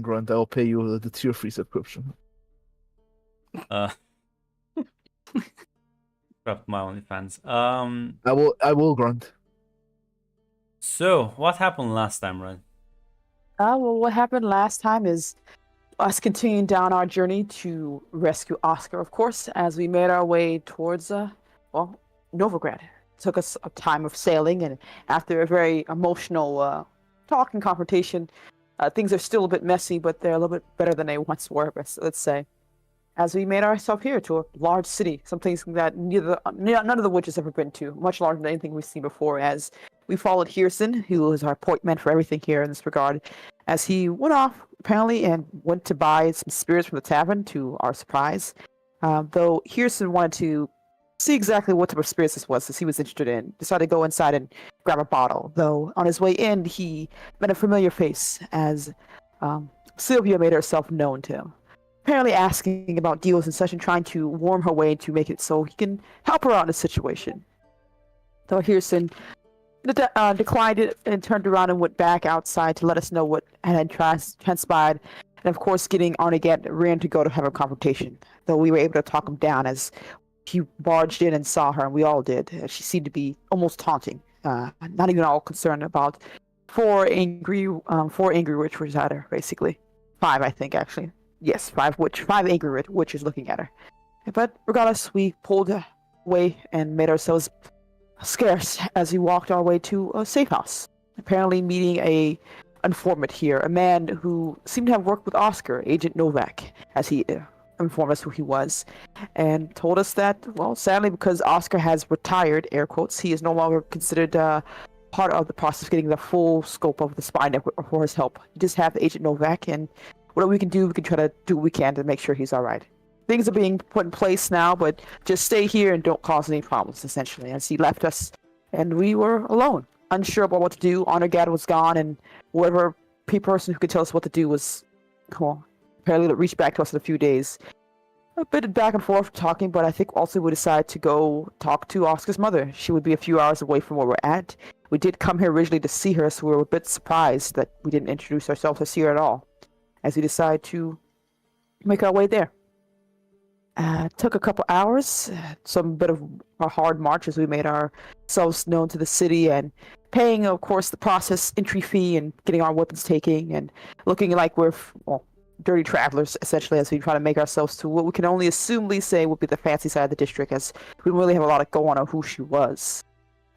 grunt. I will pay you the tier free subscription. Uh, Drop my OnlyFans. I will grunt. So what happened last time, right? Well, what happened last time is us continuing down our journey to rescue Oscar, of course, as we made our way towards, Novigrad. It took us a time of sailing, and after a very emotional talk and confrontation, things are still a bit messy, but they're a little bit better than they once were, let's say. As we made ourselves here to a large city, something that none of the witches have ever been to, much larger than anything we've seen before, as we followed Hearson, who is our point man for everything here in this regard, as he went off, apparently, and went to buy some spirits from the tavern, to our surprise. Though Hearson wanted to see exactly what type of spirits this was, as he was interested in, decided to go inside and grab a bottle. Though on his way in, he met a familiar face, as Sylvia made herself known to him, apparently asking about deals and such, and trying to warm her way to make it so he can help her out in the situation. Though Hearson declined it and turned around and went back outside to let us know what had transpired. And of course, getting Arnegat ran to go to have a confrontation, though we were able to talk him down as he barged in and saw her, and we all did. She seemed to be almost taunting, not even all concerned about four angry witches at her, basically. 5, I think, actually. Yes, 5 angry witches looking at her. But regardless, we pulled away and made ourselves scarce as we walked our way to a safe house. Apparently meeting a informant here, a man who seemed to have worked with Oscar, Agent Novak, as he informed us who he was, and told us that, well, sadly, because Oscar has retired, air quotes, he is no longer considered part of the process of getting the full scope of the spy network for his help. You just have Agent Novak, and whatever we can do, we can try to do what we can to make sure he's all right. Things are being put in place now, but just stay here and don't cause any problems, essentially, as he left us, and we were alone, unsure about what to do. Arnegat was gone, and whatever person who could tell us what to do was, well, apparently reached back to us in a few days. A bit of back and forth talking, but I think also we decided to go talk to Oscar's mother. She would be a few hours away from where we're at. We did come here originally to see her, so we were a bit surprised that we didn't introduce ourselves to see her at all, as we decided to make our way there. Took a couple hours, some bit of a hard march as we made ourselves known to the city, and paying, of course, the process entry fee and getting our weapons taken, and looking like we're, well, dirty travelers, essentially, as we try to make ourselves to what we can only assumably say would be the fancy side of the district, as we didn't really have a lot of go on who she was.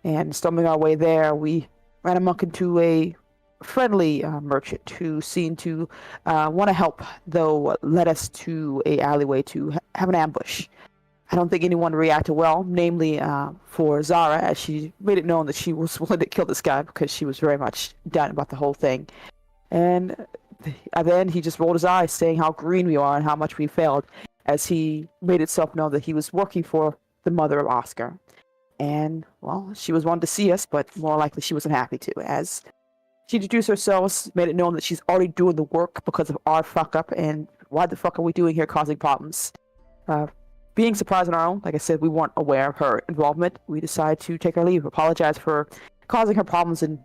And stumbling our way there, we ran amok into a friendly merchant who seemed to want to help, though led us to a alleyway to have an ambush. I don't think anyone reacted well, namely for Zara, as she made it known that she was willing to kill this guy because she was very much done about the whole thing. And then he just rolled his eyes, saying how green we are and how much we failed, as he made itself known that he was working for the mother of Oscar. And, well, she was wanting to see us, but more likely she wasn't happy to, as she introduced herself, made it known that she's already doing the work because of our fuck up, and why the fuck are we doing here causing problems? Being surprised on our own, like I said, we weren't aware of her involvement. We decided to take our leave, apologize for causing her problems, and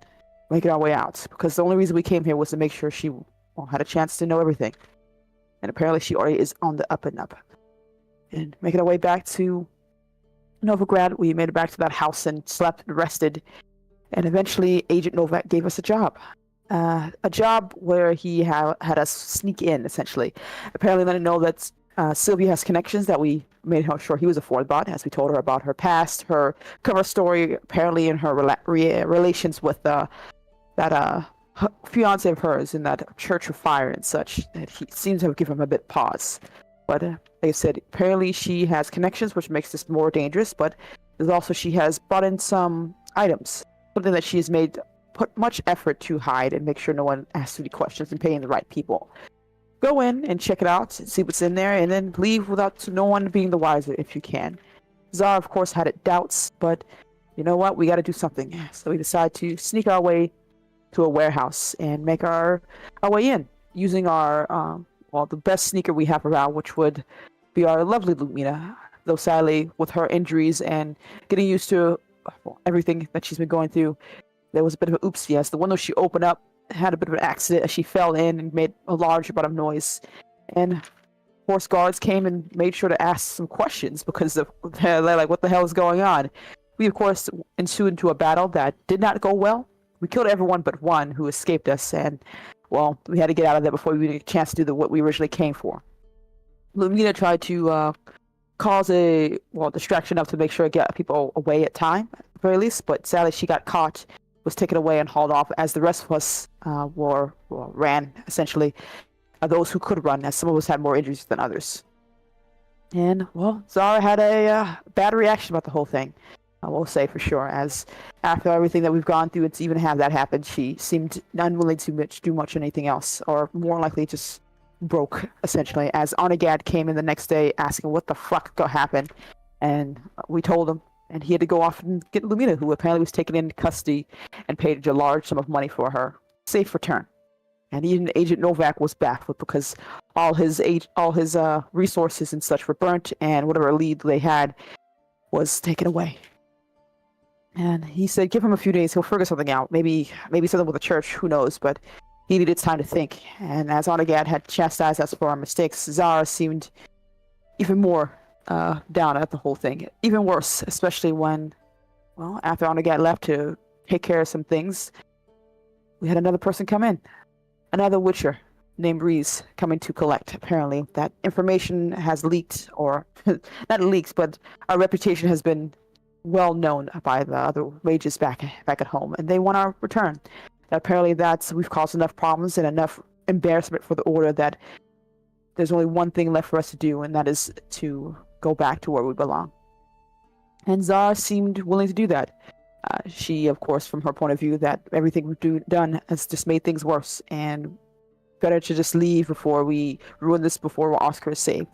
making our way out, because the only reason we came here was to make sure she had a chance to know everything. And apparently she already is on the up and up. And making our way back to Novigrad, we made it back to that house and slept and rested. And eventually Agent Novak gave us a job. A job where he had us sneak in, essentially. Apparently letting know that Sylvia has connections, that we made sure he was afforded about, as we told her about her past, her cover story, apparently in her relations with that fiance of hers in that Church of Fire and such. That he seems to have given him a bit pause. But like I said, apparently she has connections, which makes this more dangerous, but there's also she has brought in some items, something that she has put much effort to hide and make sure no one asks any questions and paying the right people. Go in and check it out and see what's in there, and then leave without no one being the wiser if you can. Zara, of course, had doubts, but you know what? We got to do something. So we decided to sneak our way to a warehouse and make our way in using our, the best sneaker we have around, which would be our lovely Lumina. Though sadly, with her injuries and getting used to everything that she's been going through, there was a bit of an oopsie, as the window she opened up had a bit of an accident as she fell in and made a large amount of noise. And of course, guards came and made sure to ask some questions because they're like, what the hell is going on? We, of course, ensued into a battle that did not go well. We killed everyone but one who escaped us, and, well, we had to get out of there before we had a chance to do what we originally came for. Lumina tried to cause a distraction enough to make sure to get people away at time, at the very least, but sadly she got caught, was taken away and hauled off as the rest of us ran, essentially. Those who could run, as some of us had more injuries than others. And, well, Zara had a bad reaction about the whole thing. I will say for sure, as after everything that we've gone through, to even have that happen, she seemed unwilling to do much anything else, or more likely just broke, essentially, as Arnagad came in the next day asking what the fuck happened, and we told him, and he had to go off and get Lumina, who apparently was taken into custody and paid a large sum of money for her safe return. And even Agent Novak was baffled because all his resources and such were burnt, and whatever lead they had was taken away. And he said, give him a few days, he'll figure something out. Maybe something with the church, who knows, but he needed time to think. And as Arnagad had chastised us for our mistakes, Zara seemed even more down at the whole thing. Even worse, especially when, well, after Arnagad left to take care of some things, we had another person come in. Another Witcher named Reese coming to collect. Apparently, that information has leaked, or not leaked, but our reputation has been well known by the other mages back at home, and they want our return. Apparently, we've caused enough problems and enough embarrassment for the order that there's only one thing left for us to do, and that is to go back to where we belong. And Zara seemed willing to do that. She, of course, from her point of view, that everything we've done has just made things worse, and better to just leave before we ruin this before Oscar is saved.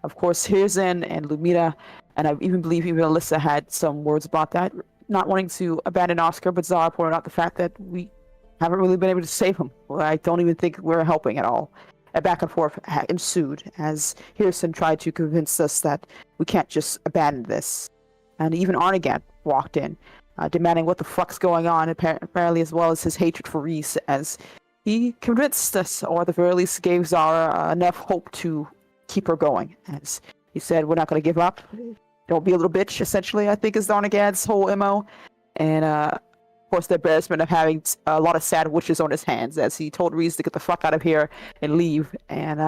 Of course, Hirzan and Lumina, and I even believe even Alyssa had some words about that, not wanting to abandon Oscar, but Zara pointed out the fact that we haven't really been able to save him. Well, I don't even think we're helping at all. A back and forth ensued as Hirzan tried to convince us that we can't just abandon this. And even Arnagad walked in, demanding what the fuck's going on, apparently, as well as his hatred for Reese, as he convinced us, or at the very least gave Zara enough hope to keep her going. As he said, we're not going to give up. Don't be a little bitch, essentially, I think is Arnagad's whole MO. And, of course, the embarrassment of having a lot of sad witches on his hands, as he told Reese to get the fuck out of here and leave. And,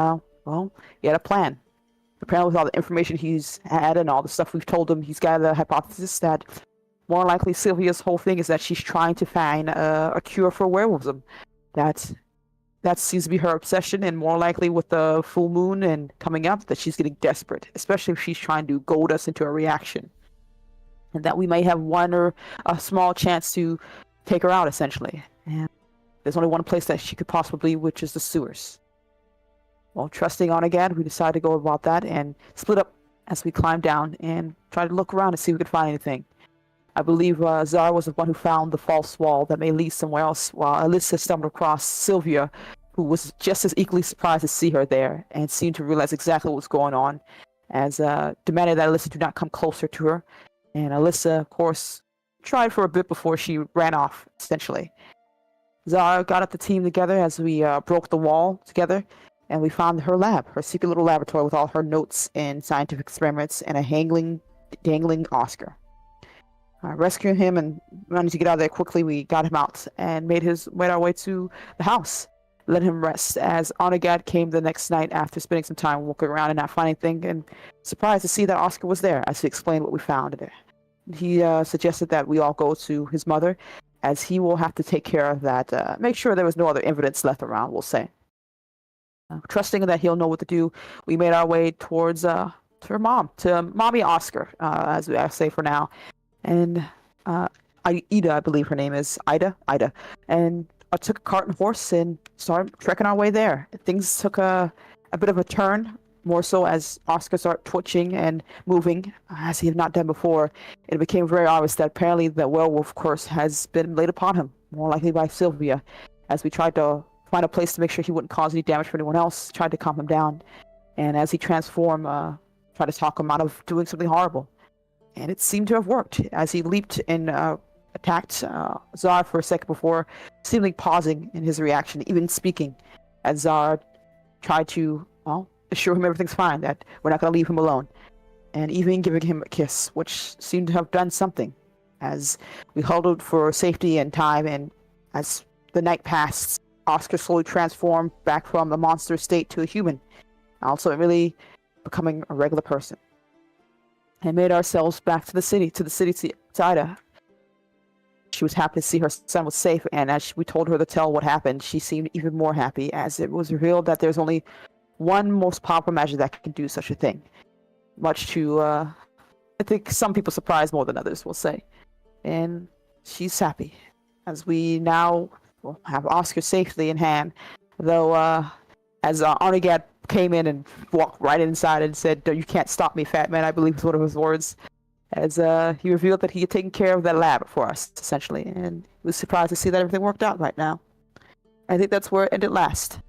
well, he had a plan. Apparently, with all the information he's had and all the stuff we've told him, he's got the hypothesis that more likely Sylvia's whole thing is that she's trying to find a cure for werewolfism. That seems to be her obsession, and more likely with the full moon and coming up, that she's getting desperate, especially if she's trying to goad us into a reaction. And that we may have one or a small chance to take her out, essentially. And there's only one place that she could possibly be, which is the sewers. Well, trusting Arnagad, we decided to go about that and split up as we climbed down and tried to look around and see if we could find anything. I believe Zara was the one who found the false wall that may lead somewhere else, while Alyssa stumbled across Sylvia, who was just as equally surprised to see her there and seemed to realize exactly what was going on, as demanded that Alyssa do not come closer to her. And Alyssa, of course, tried for a bit before she ran off, essentially. Zara got up the team together as we broke the wall together, and we found her lab, her secret little laboratory with all her notes and scientific experiments and a dangling Oscar. Rescuing him and managed to get out of there quickly, we got him out and made our way to the house. Let him rest, as Arnagad came the next night after spending some time walking around and not finding anything, and surprised to see that Oscar was there, as he explained what we found. He suggested that we all go to his mother, as he will have to take care of that, make sure there was no other evidence left around, we'll say. Trusting that he'll know what to do, we made our way towards to her mom, to Mommy Oscar, as I say for now. And Ida, I believe her name is Ida, and I took a cart and horse and started trekking our way there. Things took a bit of a turn, more so as Oscar started twitching and moving, as he had not done before. It became very obvious that apparently the werewolf curse has been laid upon him, more likely by Sylvia, as we tried to find a place to make sure he wouldn't cause any damage for anyone else, tried to calm him down. And as he transformed, tried to talk him out of doing something horrible. And it seemed to have worked, as he leaped and attacked Zara for a second before seemingly pausing in his reaction, even speaking, as Zara tried to, well, assure him everything's fine, that we're not going to leave him alone, and even giving him a kiss, which seemed to have done something, as we huddled for safety and time, and as the night passed, Oscar slowly transformed back from a monster state to a human, also really becoming a regular person. And made ourselves back to the city to Ida. She was happy to see her son was safe, and as we told her to tell what happened, she seemed even more happy, as it was revealed that there's only one most powerful magic that can do such a thing. Much to, I think some people surprised more than others, we'll say. And she's happy, as we now have Oscar safely in hand, though, as Arnegad came in and walked right inside and said, "You can't stop me, fat man," I believe was one of his words, as he revealed that he had taken care of that lab for us, essentially, and he was surprised to see that everything worked out right now. I think that's where it ended last.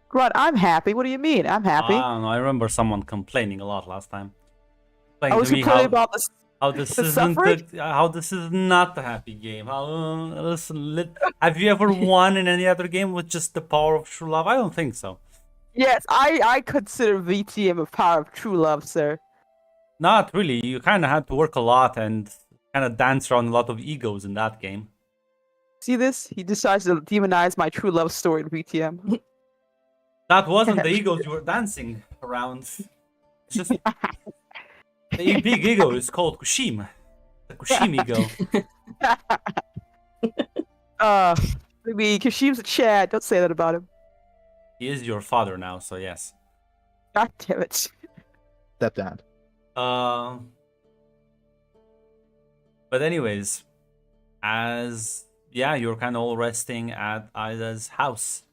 Grunt, I'm happy. What do you mean? I'm happy. I don't know. I remember someone complaining a lot last time. I was complaining about this. How this the isn't suffrage? how this is not a happy game. How listen, have you ever won in any other game with just the power of true love? I don't think so. Yes, I consider VTM a power of true love, sir. Not really. You kind of had to work a lot and kind of dance around a lot of egos in that game. See this? He decides to demonize my true love story in VTM. That wasn't the egos you were dancing around. It's just the big ego is called Kushima. The Kushima ego. Maybe Kashim's a Chad. Don't say that about him. He is your father now, so yes. God damn it. Stepdad. But anyways, as you're kind of all resting at Ida's house.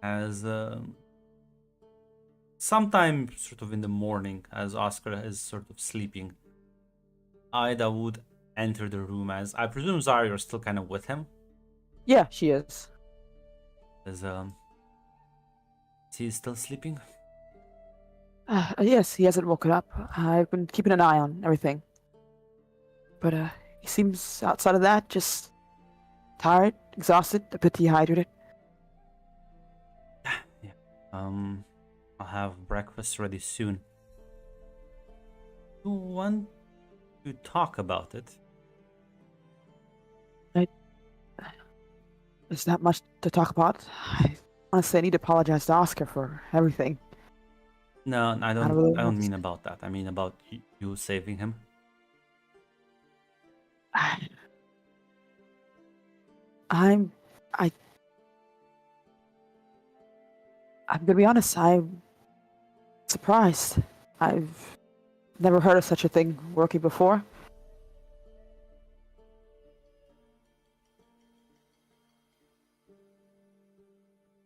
As sometime sort of in the morning, as Oscar is sort of sleeping, Ida would enter the room, as I presume Zara, you're still kind of with him. Yeah, she is. Is he still sleeping? Yes, he hasn't woken up. I've been keeping an eye on everything. But he seems, outside of that, just tired, exhausted, a bit dehydrated. Yeah. I'll have breakfast ready soon. You want to talk about it? There's not much to talk about. Honestly, I need to apologize to Oscar for everything. No, I don't mean about that. I mean about you saving him. I'm gonna be honest, I'm surprised. I've never heard of such a thing working before.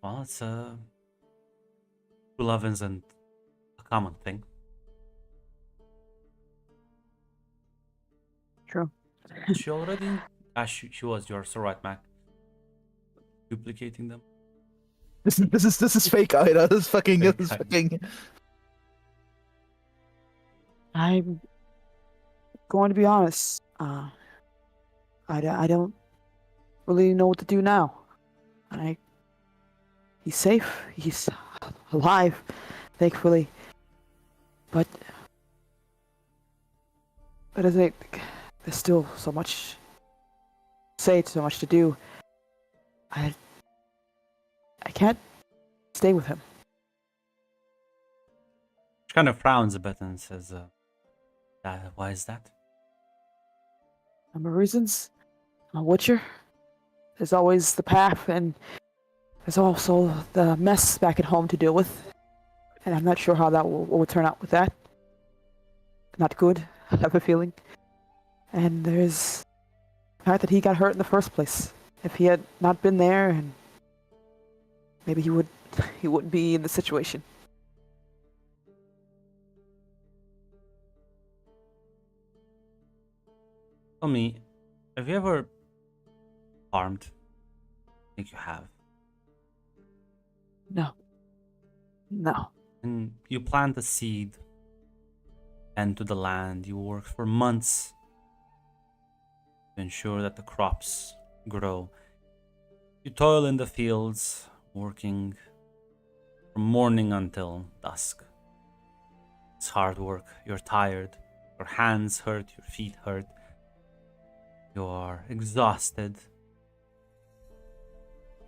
Well, it's true love isn't a common thing. True. She already she was. You're so right, Mac. Duplicating them. This is fake Ida. This is fucking. I'm going to be honest. I don't really know what to do now. He's safe. He's alive, thankfully. But I think there's still so much to say, so much to do. I can't stay with him. She kind of frowns a bit and says, why is that? Number of reasons. I'm a Witcher. There's always the path, and there's also the mess back at home to deal with. And I'm not sure how that will turn out with that. Not good, I have a feeling. And there's the fact that he got hurt in the first place. If he had not been there, and maybe he wouldn't be in the situation. Tell me, have you ever farmed? I think you have. No. No. And you plant a seed and to the land. You work for months to ensure that the crops grow. You toil in the fields, working from morning until dusk. It's hard work. You're tired. Your hands hurt, your feet hurt. You are exhausted.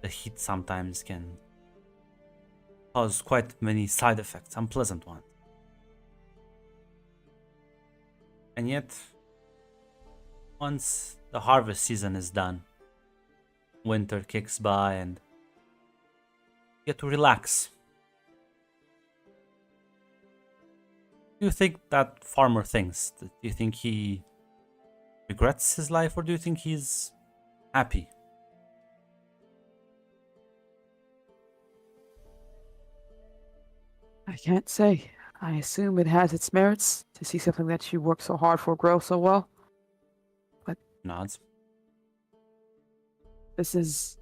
The heat sometimes can cause quite many side effects, unpleasant ones. And yet, once the harvest season is done, winter kicks by and you get to relax. Do you think that farmer thinks? Do you think he regrets his life or do you think he's happy? I can't say. I assume it has its merits to see something that you work so hard for grow so well. Nods. This is.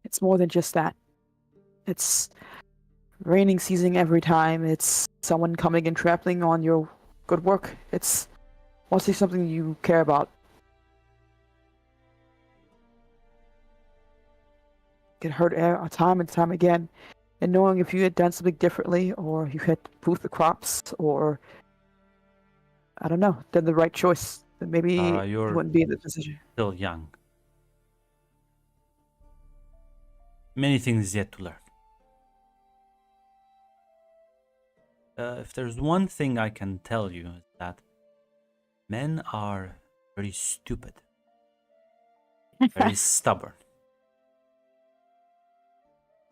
It's more than just that. It's raining season every time. It's someone coming and trampling on your good work. It's mostly something you care about. Get hurt time and time again. And knowing if you had done something differently, or you had moved the crops, or I don't know, done the right choice, then maybe you You're wouldn't be in this position. still young. Many things yet to learn. If there's one thing I can tell you is that men are very stupid, very stubborn.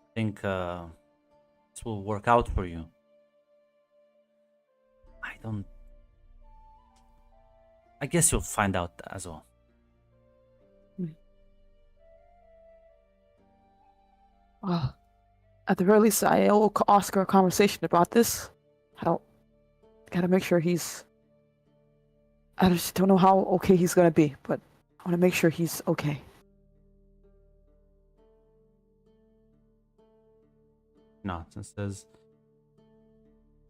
I think this will work out for you. I guess you'll find out as well. Well, at the very least, I owe Oscar a conversation about this. Gotta make sure he's. I just don't know how okay he's gonna be, but I want to make sure he's okay. Nods and says,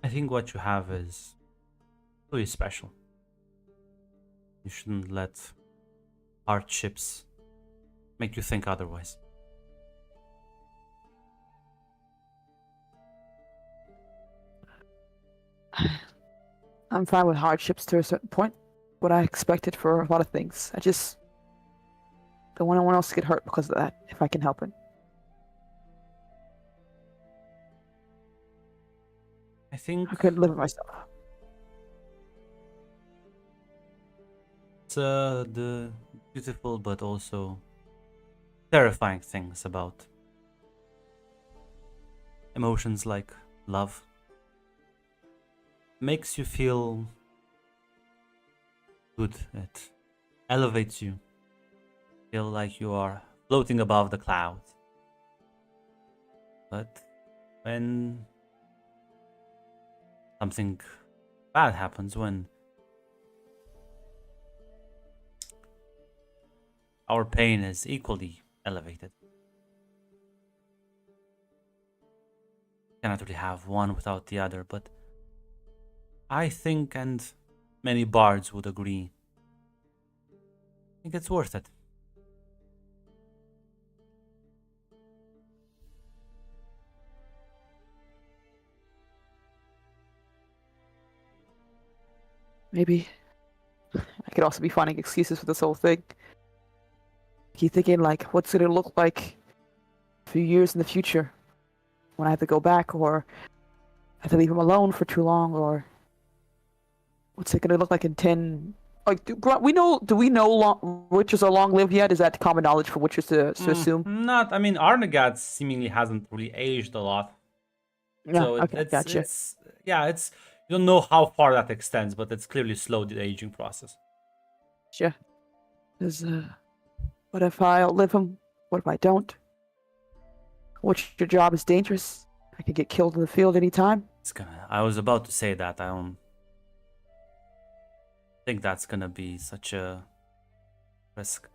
I think what you have is really special. You shouldn't let hardships make you think otherwise. I'm fine with hardships to a certain point. What I expected for a lot of things. I just don't want anyone else to get hurt because of that, if I can help it. I think I couldn't live with myself. it's the beautiful but also terrifying things about emotions like love. Makes you feel good. It elevates you. Feel like you are floating above the clouds. But when something bad happens, when our pain is equally elevated, cannot really have one without the other, but I think, and many bards would agree, I think it's worth it. Maybe I could also be finding excuses for this whole thing. Keep thinking, like, what's it gonna look like a few years in the future when I have to go back, or I have to leave him alone for too long, or what's it gonna look like in 10? Like, do we know witches are long lived yet? Is that common knowledge for witches to assume? Not, I mean, Arnegat seemingly hasn't really aged a lot. Yeah, So okay, gotcha. it's you don't know how far that extends, but it's clearly slowed the aging process. Sure. What if I outlive him? What if I don't? Your job is dangerous. I could get killed in the field anytime. I was about to say that. I don't think that's gonna be such a risk.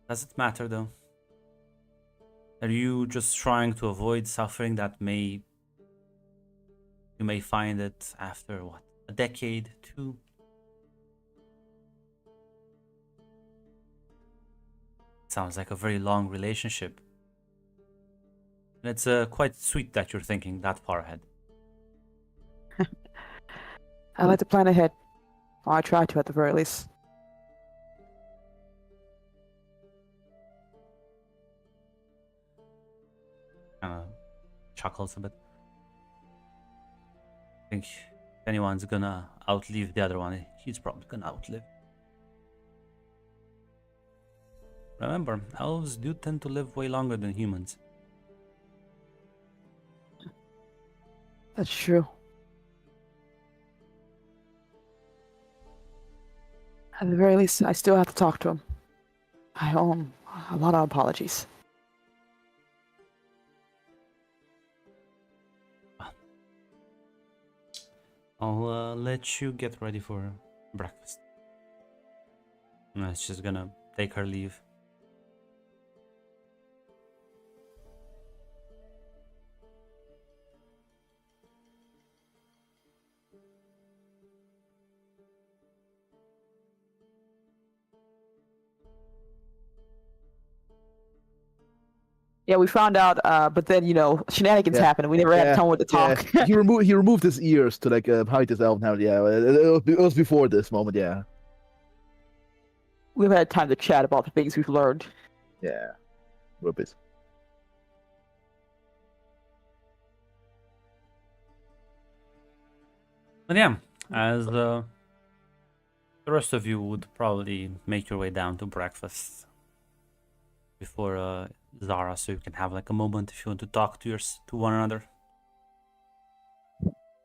Does it matter though? Are you just trying to avoid suffering that you may find it after what, a decade, two? Sounds like a very long relationship. And it's quite sweet that you're thinking that far ahead. I like to plan ahead. Or I try to, at the very least. Kind of chuckles a bit. I think if anyone's gonna outlive the other one, he's probably gonna outlive. Remember, elves do tend to live way longer than humans. That's true. At the very least, I still have to talk to him. I owe him a lot of apologies. I'll let you get ready for breakfast. And she's gonna take her leave. Yeah, we found out, but then, shenanigans Yeah. happened and we never had Yeah, time to talk. Yeah. he removed his ears to like hide his elf now. Yeah, it was before this moment. Yeah. We've had time to chat about the things we've learned. Yeah. Whoopers. But yeah, as the rest of you would probably make your way down to breakfast before Zara, so you can have like a moment if you want to talk to one another.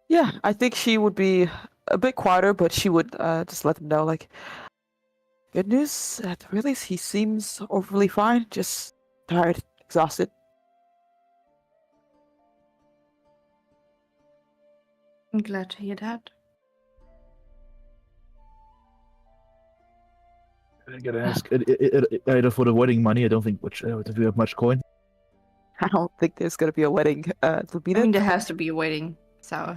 Yeah, I think she would be a bit quieter, but she would just let them know, like, good news, at the release, he seems overly fine, just tired, exhausted. I'm glad to hear that. I gotta ask. Either for the wedding money, I don't think do we have much coin? I don't think there's gonna be a wedding, Lubina. I mean, there has to be a wedding, so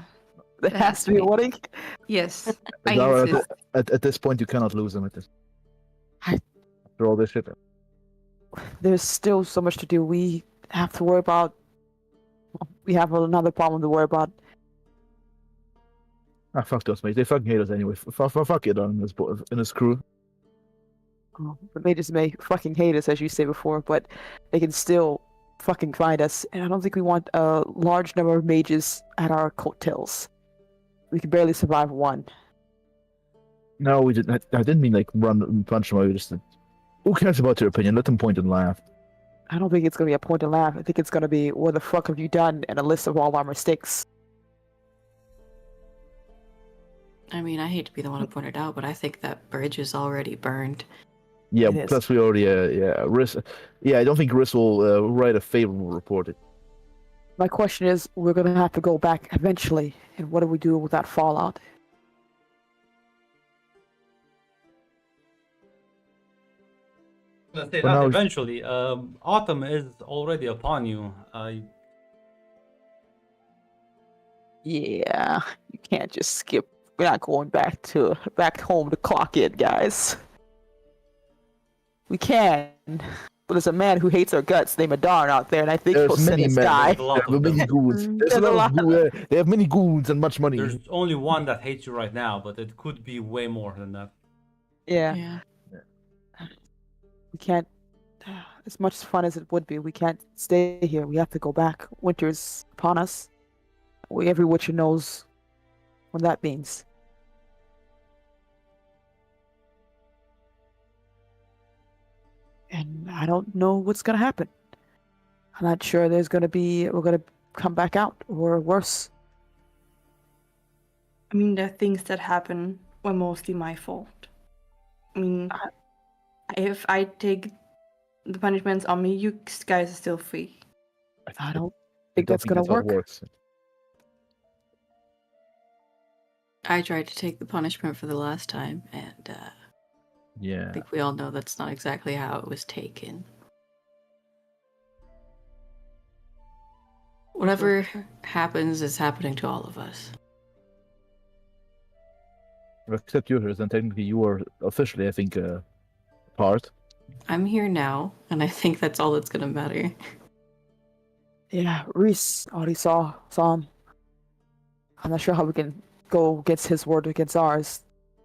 There has to be a wedding. yes, I Zara, insist. at this point, you cannot lose them. After all this shit. There's still so much to do. We have to worry about. We have another problem to worry about. Ah, fuck those mates. They fucking hate us anyway. Fuck it on this crew. The mages may fucking hate us, as you say before, but they can still fucking find us. And I don't think we want a large number of mages at our coattails. We can barely survive one. No, we didn't. I didn't mean like run and punch them away. Just who cares about their opinion? Let them point and laugh. I don't think it's gonna be a point to laugh. I think it's gonna be, what the fuck have you done? And a list of all our mistakes. I mean, I hate to be the one to point it out, but I think that bridge is already burned. Yeah. It is. Plus, we already Riss. Yeah, I don't think Riss will write a favorable report. My question is, we're gonna have to go back eventually, and what do we do with that fallout? Let's say Well, that now- eventually. Autumn is already upon you. Yeah, you can't just skip. We're not going back home to clock in, guys. We can, but there's a man who hates our guts named Adarn out there, and I think he'll There's send many us men. die. There's a lot There are of many them. goons. There's There's a a lot of lot. They have many goons and much money. There's only one that hates you right now, but it could be way more than that. Yeah, we can't. As much fun as it would be, we can't stay here. We have to go back. Winter's upon us. Every witcher knows what that means. And I don't know what's gonna happen. I'm not sure we're gonna come back out or worse. I mean, the things that happen were mostly my fault. I mean, if I take the punishments on me, you guys are still free. I don't think that's gonna how it work. works. I tried to take the punishment for the last time, and I Yeah. think we all know that's not exactly how it was taken. Whatever happens is happening to all of us. Except yours, then technically you are officially, I think, part. I'm here now, and I think that's all that's gonna matter. Yeah, Reese already saw him. I'm not sure how we can go against his word against ours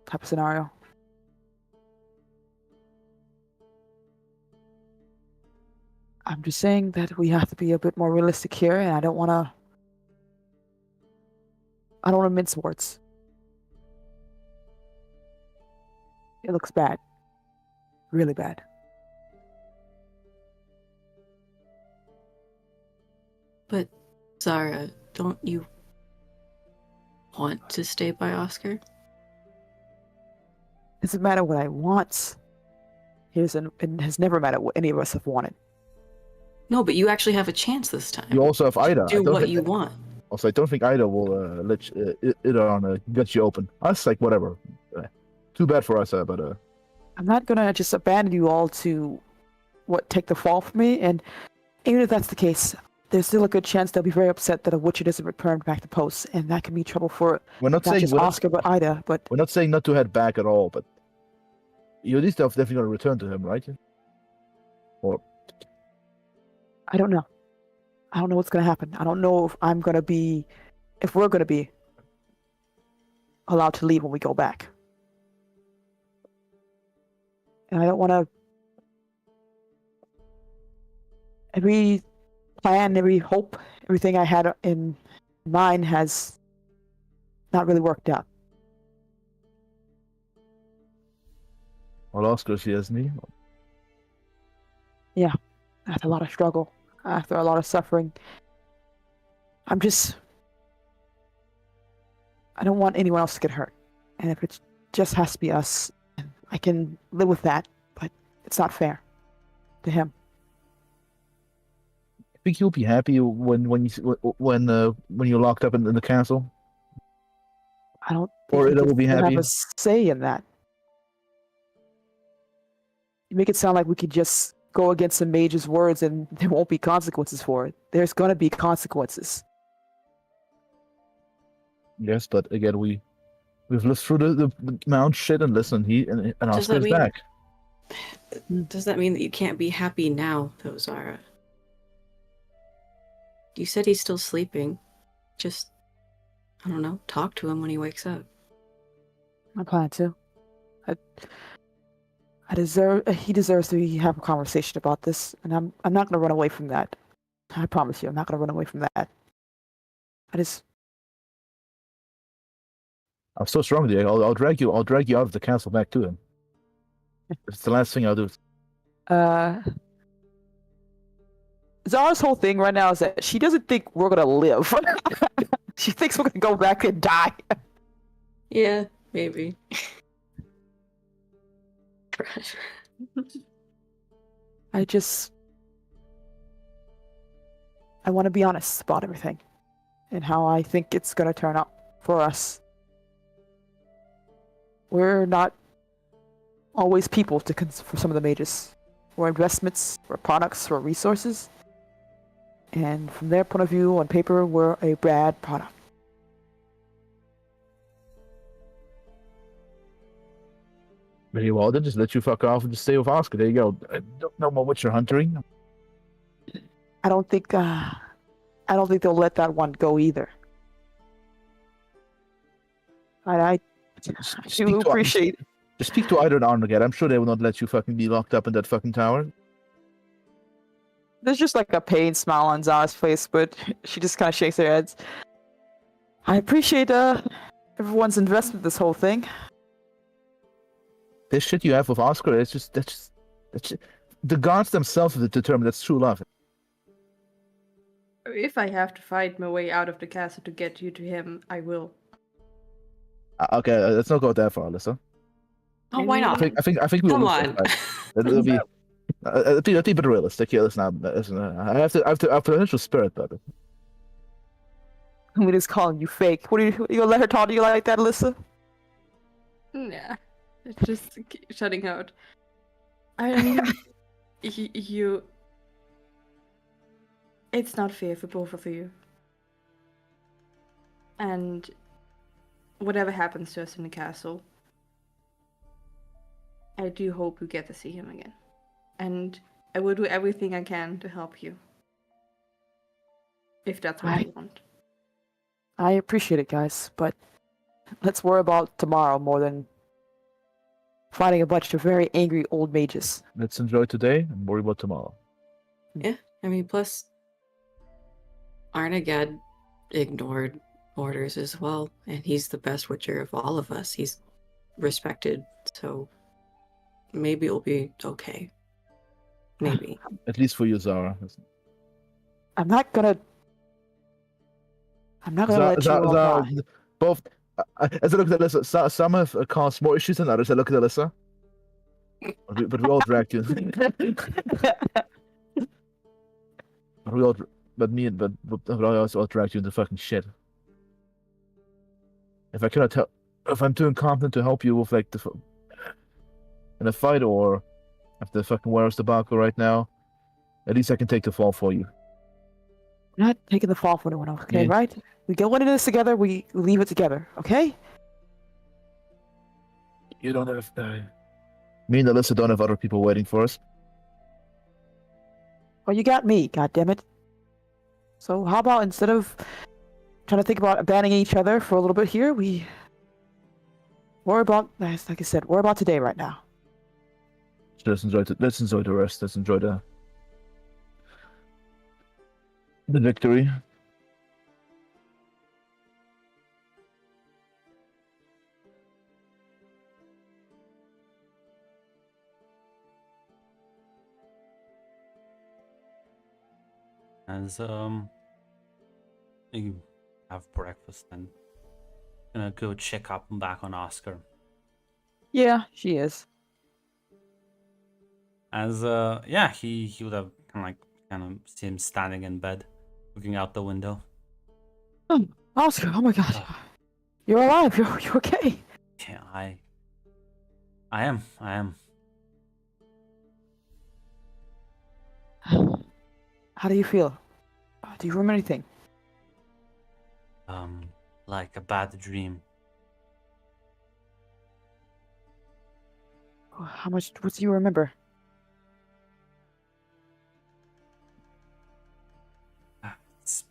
type of scenario. I'm just saying that we have to be a bit more realistic here, and I don't want to mince words. It looks bad. Really bad. But, Zara, don't you want to stay by Oscar? Doesn't matter what I want. It has never mattered what any of us have wanted. No, but you actually have a chance this time. You also have Ida. Do what you want. Also, I don't think Ida will let Ida get you open. Us, like, whatever. Too bad for us, but I'm not gonna just abandon you all to take the fall for me, and even if that's the case, there's still a good chance they'll be very upset that a Witcher doesn't return back to post, and that can be trouble for we're not not saying just Oscar but Ida. But we're not saying not to head back at all, but you at least have definitely gonna return to him, right? Or I don't know. I don't know what's gonna happen. I don't know if we're gonna be allowed to leave when we go back. And I don't want to. Every plan, every hope, everything I had in mind has not really worked out. well, Oscar, she hasn't he? After a lot of struggle, after a lot of suffering, I don't want anyone else to get hurt. And if it just has to be us, I can live with that, but it's not fair to him. I think you'll be happy when you're locked up in the castle. I don't Or think Ida he will be can happy. have a say in that. You make it sound like we could just go against the mage's words and there won't be consequences for it. There's gonna be consequences. Yes, but again, we've lived through the Mount shit, and listen, and Does that Oscar's mean- back. Does that mean that you can't be happy now, though, Zara? You said he's still sleeping. Just, I don't know, talk to him when he wakes up. I plan to. He deserves to have a conversation about this, and I'm not gonna run away from that. I promise you, I'm not gonna run away from that. I'm so strong, Diego. I'll drag you out of the castle back to him. It's the last thing I'll do. Zara's whole thing right now is that she doesn't think we're gonna live. She thinks we're gonna go back and die. Yeah, maybe. Trash. I want to be honest about everything and how I think it's gonna turn out for us. We're not always people for some of the mages. We're investments, we're products, we're resources. And from their point of view, on paper, we're a bad product. Very well, then just let you fuck off and just stay with Oscar. There you go. No more Witcher hunting. I don't think they'll let that one go either. I do appreciate. Just speak to Ida and Arnaget. I'm sure they will not let you fucking be locked up in that fucking tower. There's just like a pained smile on Zara's face, but she just kind of shakes her head. I appreciate everyone's investment in this whole thing. This shit you have with Oscar, that's just the gods themselves have determined that's true love. If I have to fight my way out of the castle to get you to him, I will. Okay, let's not go that far, Alyssa. Oh, why I not? think we will Come lose on. that fight. It'll be. I'll be a bit realistic here. Listen, I have potential spirit, but We just calling you fake. What are you gonna let her talk to you like that, Alyssa? Nah, just shutting out. I mean, you. It's not fair for both of you. And whatever happens to us in the castle, I do hope you get to see him again. And I will do everything I can to help you. If that's what you want. I appreciate it, guys, but let's worry about tomorrow more than fighting a bunch of very angry old mages. Let's enjoy today and worry about tomorrow. Yeah, I mean, plus, Arnagad ignored orders as well, and he's the best witcher of all of us. He's respected, so maybe it'll be okay. Maybe. At least for you, Zara. I'm not gonna let you all die. Both. As I look at Alyssa, some have caused more issues than others. I look at Alyssa. But we all dragged you. But I also all dragged you into fucking shit. If I'm too incompetent to help you with like in a fight, or if the fucking wearer's tobacco right now, at least I can take the fall for you. I'm not taking the fall for anyone else, okay, Yeah. right? We go into this together, we leave it together, okay? You don't have. Me and Alyssa don't have other people waiting for us. Well, you got me, goddammit. So how about instead of trying to think about abandoning each other for a little bit here, we worry about, like I said, worry about today right now. So let's enjoy the rest. Let's enjoy the victory. As you have breakfast and gonna go check up and back on Oscar. Yeah, she is. As yeah, he would have kind of see him standing in bed, looking out the window. Oscar, oh my god. You're alive, you're okay. Yeah, I am. How do you feel? Do you remember anything? Like a bad dream. What do you remember? It's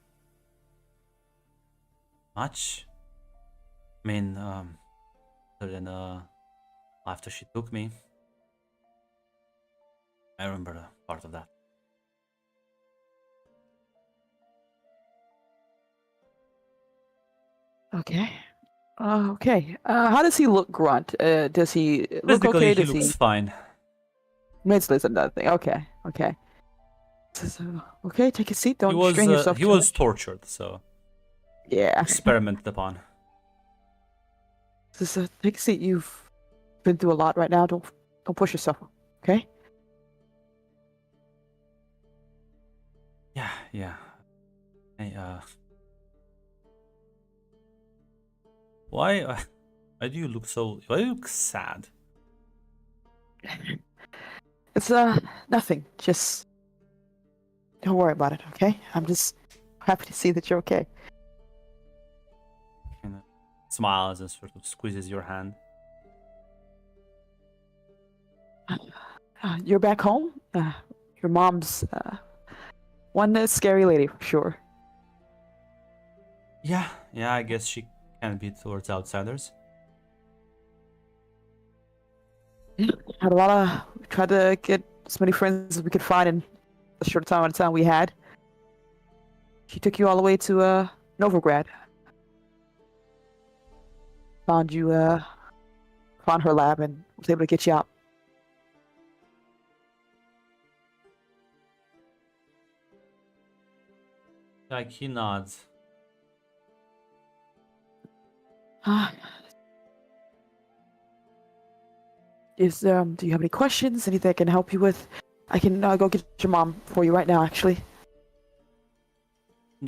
much. I mean, other than after she took me, I remember a part of that. Okay. Okay. How does he look, Grunt? Does he look Physically, okay? he Does looks fine. Mentally is another thing. Okay. Okay. Okay, take a seat. Don't strain yourself. He too was much. tortured, so Yeah. experimented upon. Take a seat. You've been through a lot right now. Don't push yourself. Okay. Yeah. Hey, why do you look so? Why do you look sad? It's nothing. Just don't worry about it. Okay. I'm just happy to see that you're okay. Kind of smiles and sort of squeezes your hand. You're back home. Your mom's one scary lady for sure. Yeah. I guess she can be towards outsiders. Had a lot of. We tried to get as many friends as we could find in the short time of time we had. She took you all the way to Novigrad. Found her lab and was able to get you out. Like he nods. Do you have any questions? Anything I can help you with? I can go get your mom for you right now, actually.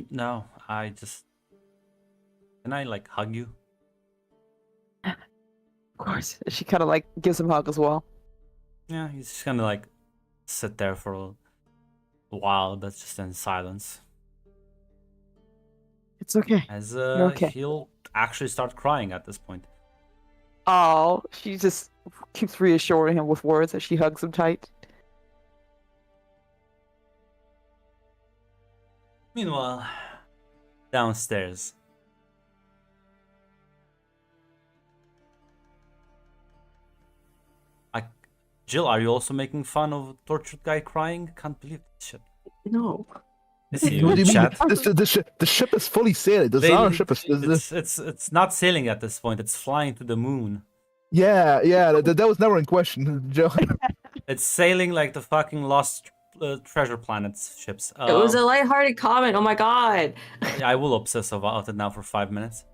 No, I just. Can I like hug you? Of course. She kind of like gives him a hug as well. Yeah, he's just gonna like sit there for a while, but just in silence. It's okay. As You're okay. he'll actually start crying at this point. Oh, she just keeps reassuring him with words as she hugs him tight. Meanwhile, downstairs. Jill, are you also making fun of a tortured guy crying? Can't believe this shit. No. I see What you do in you mean? chat. The ship is fully sailing. The They- Zara ship is. It's not sailing at this point. It's flying to the moon. Yeah, that was never in question, Joe. It's sailing like the fucking lost treasure planets ships. It was a lighthearted comment. Oh my god. I will obsess about it now for 5 minutes.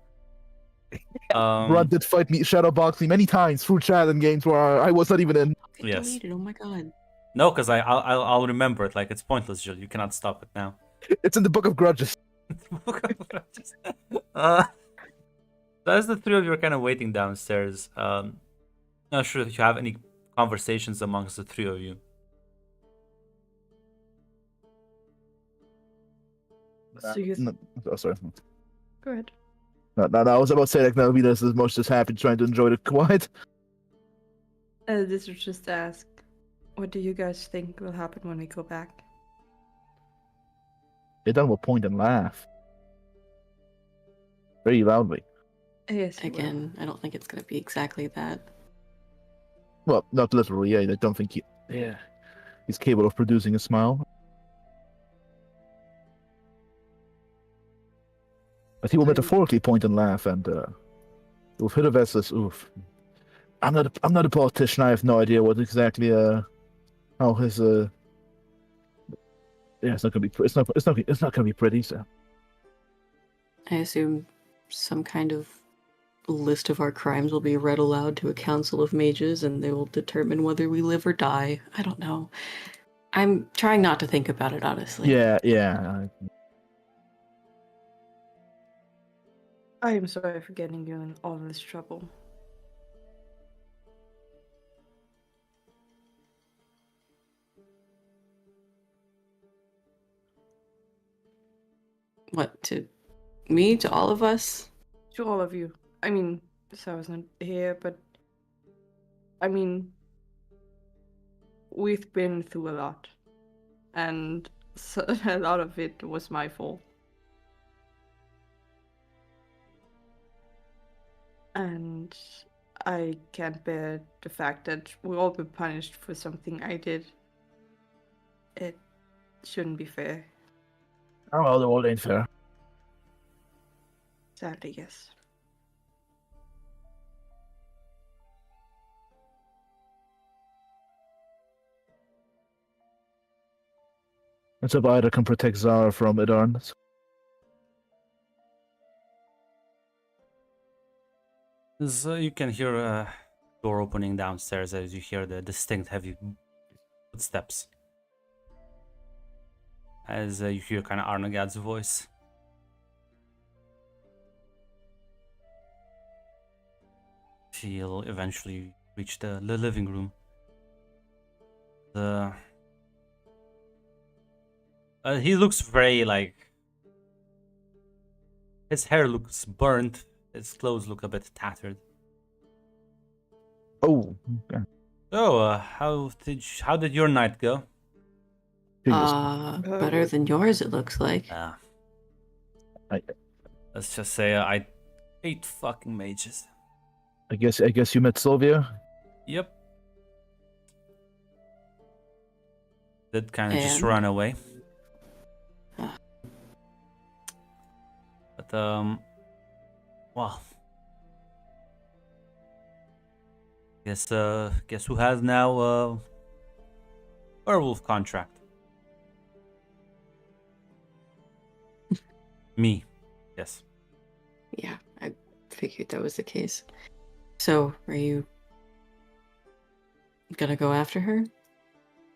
Rod did fight me, shadowbox me many times through chat and games where I was not even in. Get Yes. deleted. Oh my god. No, because I'll remember it. Like it's pointless, Jill. You cannot stop it now. It's in the Book of Grudges. So as the three of you are kind of waiting downstairs, not sure if you have any conversations amongst the three of you. So you No, oh, sorry. go ahead. No, I was about to say like Nalvina's as much just happy trying to enjoy the quiet. This was just to ask, what do you guys think will happen when we go back? They done will point and laugh very loudly. Yes. you will. Again, I don't think it's gonna be exactly that. Well, not literally. Yeah, I don't think he's capable of producing a smile. But he will metaphorically point and laugh, and with Hidavessus, oof. I'm not a politician. I have no idea what exactly how his yeah, it's not gonna be it's not gonna be pretty. So I assume some kind of list of our crimes will be read aloud to a council of mages and they will determine whether we live or die. I don't know. I'm trying not to think about it, honestly. yeah. I am sorry for getting you in all this trouble. What, to me, to all of us? To all of you. I mean, Sarah's not here, but I mean, we've been through a lot, and so, a lot of it was my fault. And I can't bear the fact that we'll all be punished for something I did. It shouldn't be fair. Oh well, the world ain't fair. Sadly, yes. And so Ida can protect Zara from Idarn. You can hear a door opening downstairs as you hear the distinct heavy footsteps. As you hear kind of Arnagad's voice. She'll eventually reach the living room. He looks very like... His hair looks burnt. His clothes look a bit tattered. Oh, okay. So, how did your night go? Better than yours, it looks like. Let's just say I hate fucking mages. I guess you met Sylvia. Yep. Did kind of just And? run away. Ah. But well. Guess who has now a werewolf contract? Me. Yes. Yeah, I figured that was the case. So, are you gonna go after her?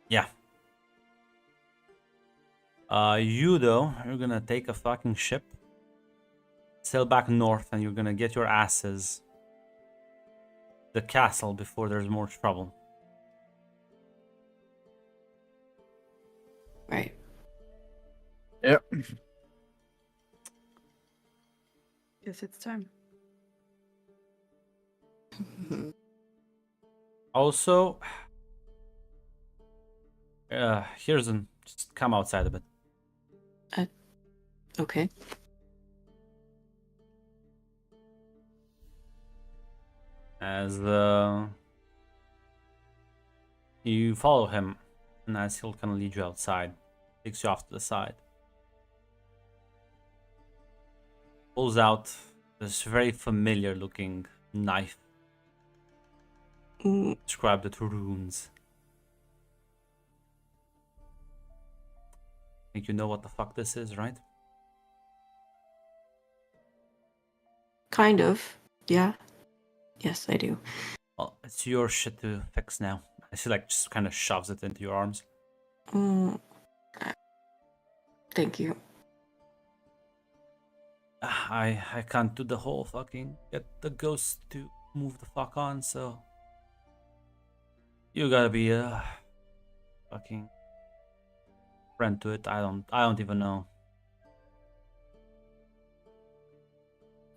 Yeah. You though, you're gonna take a fucking ship, sail back north, and you're gonna get your asses the castle before there's more trouble. Right. Yep. Guess it's time. Also, here's an. Just come outside a bit. Okay. As you follow him, and as he'll kind of lead you outside, takes you off to the side, pulls out this very familiar looking knife. Described it runes. Think you know what the fuck this is, right? Kind of. Yeah. Yes, I do. Well, it's your shit to fix now. I see, like, just kind of shoves it into your arms. Thank you. I can't do the whole fucking get the ghost to move the fuck on, so you gotta be a fucking friend to it. I don't even know.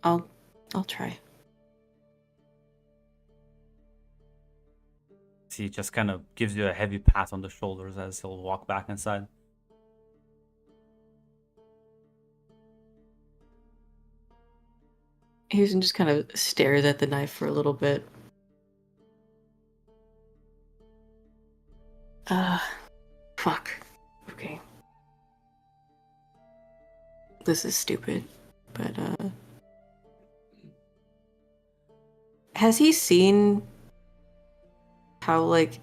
I'll try. He just kind of gives you a heavy pat on the shoulders as he'll walk back inside. Houston just kind of stares at the knife for a little bit. Fuck. Okay. This is stupid, but has he seen how, like,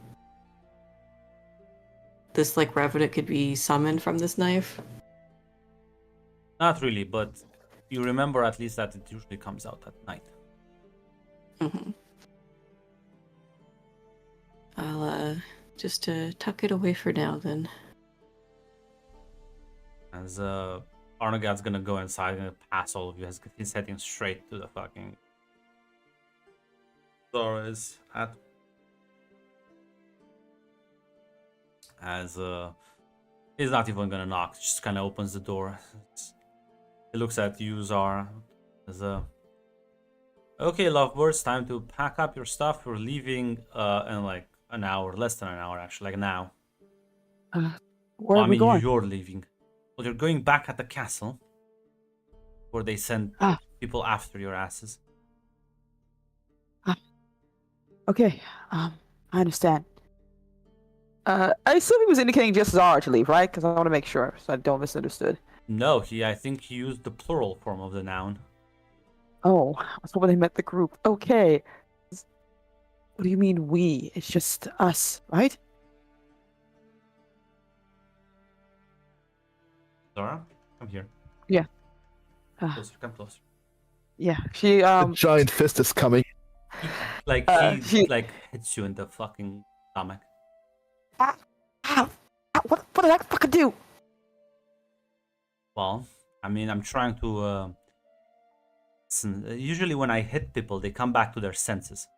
this, like, revenant could be summoned from this knife? Not really, but you remember at least that it usually comes out at night. Mm-hmm. I'll just tuck it away for now then. As Arnagad's gonna go inside and pass all of you as he's heading straight to the fucking door is at. As he's not even gonna knock, just kind of opens the door. He looks at you, Zara, as okay, lovebirds, time to pack up your stuff. We're leaving in like an hour, less than an hour actually, like now. Where are we going? You're leaving. Well, you're going back at the castle, where they send people after your asses. Okay, I understand. I assume he was indicating just Zara to leave, right? Because I want to make sure, so I don't misunderstood. No, I think he used the plural form of the noun. Oh, I was hoping they meant the group. Okay. What do you mean we? It's just us, right? Zara, come here. Yeah. Closer, come closer. Yeah, she A giant fist is coming. Like he like hits you in the fucking stomach. Ow! What did I fucking do? Well, I mean, I'm trying to. Usually, when I hit people, they come back to their senses.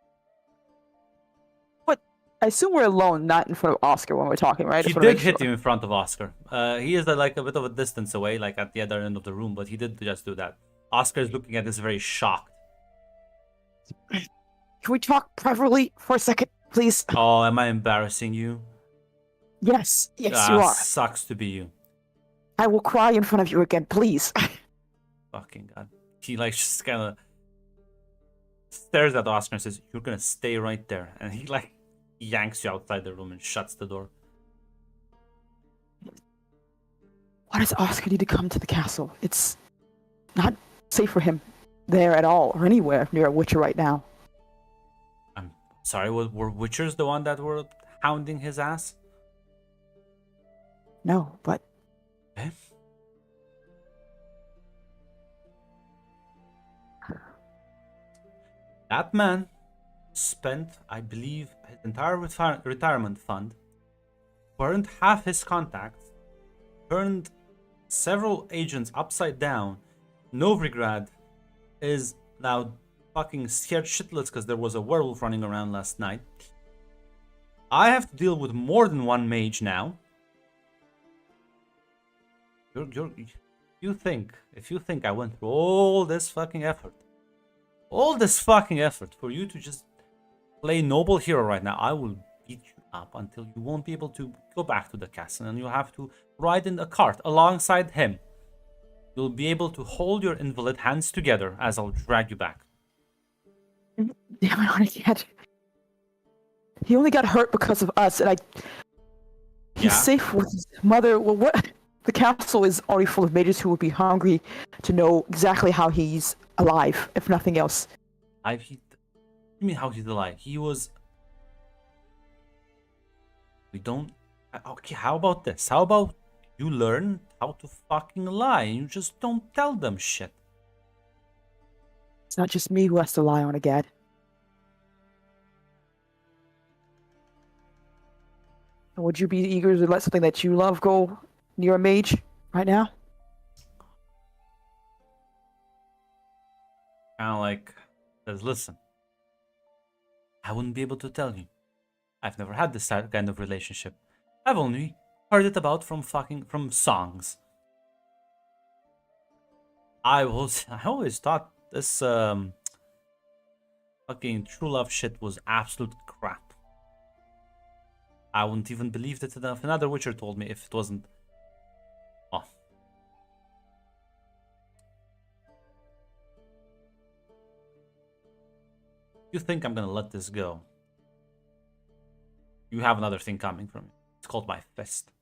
What? I assume we're alone, not in front of Oscar when we're talking, right? He did hit you in front of Oscar. He is like a bit of a distance away, like at the other end of the room, but he did just do that. Oscar is looking at this very shocked. Can we talk privately for a second, please? Oh, am I embarrassing you? Yes, you are. Sucks to be you. I will cry in front of you again, please. Fucking god. He like just kind of stares at Oscar and says, "You're gonna stay right there," and he like yanks you outside the room and shuts the door. Why does Oscar need to come to the castle? It's not safe for him there at all, or anywhere near a Witcher right now. I'm sorry, were Witchers the one that were hounding his ass? No, but... Okay. That man spent, I believe, his entire retirement fund, burned half his contacts, turned several agents upside down. Novigrad is now fucking scared shitless because there was a werewolf running around last night. I have to deal with more than one mage now. if you think I went through all this fucking effort for you to just play noble hero right now, I will beat you up until you won't be able to go back to the castle, and you'll have to ride in a cart alongside him. You'll be able to hold your invalid hands together as I'll drag you back. Damn it, Arnigat. He only got hurt because of us, and he's Yeah. safe with his mother. Well, what? The castle is already full of mages who would be hungry to know exactly how he's alive, if nothing else. You mean how he's alive? He was. We don't. Okay, how about this? How about you learn how to fucking lie and you just don't tell them shit? It's not just me who has to lie on a gad. Would you be eager to let something that you love go near a mage right now? Kind of like, says, listen, I wouldn't be able to tell you. I've never had this kind of relationship. I've only heard it about from songs. I always thought this fucking true love shit was absolute crap. I wouldn't even believe that if another Witcher told me if it wasn't. Oh. You think I'm gonna let this go? You have another thing coming from me. It's called my fist.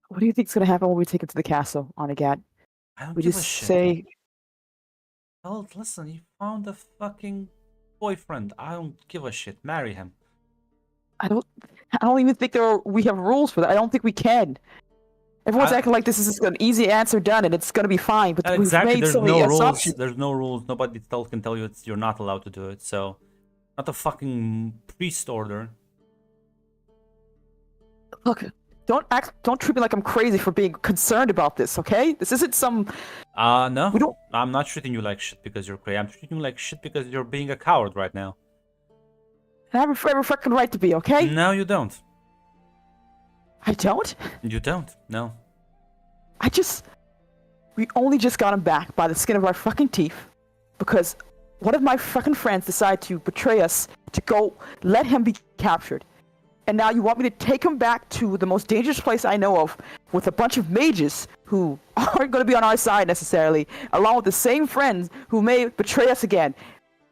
What do you think's gonna happen when we take it to the castle, Arnigat? I don't We give just a shit. say, Well, listen, you found a fucking boyfriend. I don't give a shit. Marry him. I don't even think we have rules for that. I don't think we can. Everyone's acting like this is just an easy answer done and it's gonna be fine, but we've Exactly. made There's so many no rules. assumptions. There's no rules. Nobody can tell you you're not allowed to do it. So, not a fucking priest order. Look, don't treat me like I'm crazy for being concerned about this, okay? This isn't some. No. We don't. I'm not treating you like shit because you're crazy. I'm treating you like shit because you're being a coward right now. I have every fucking right to be, okay? No, you don't. I don't. You don't. No. We only just got him back by the skin of our fucking teeth because one of my fucking friends decided to betray us to go let him be captured. And now you want me to take him back to the most dangerous place I know of with a bunch of mages who aren't going to be on our side necessarily, along with the same friends who may betray us again.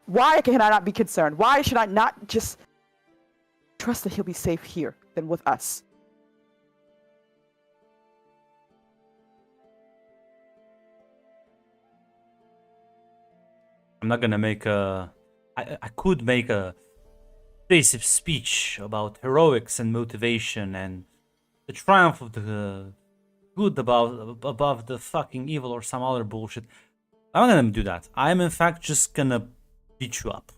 Why can I not be concerned? Why should I not just trust that he'll be safe here than with us? I'm not gonna make a. I could make a persuasive speech about heroics and motivation and the triumph of the good above the fucking evil or some other bullshit. I'm not gonna do that. I'm in fact just gonna beat you up.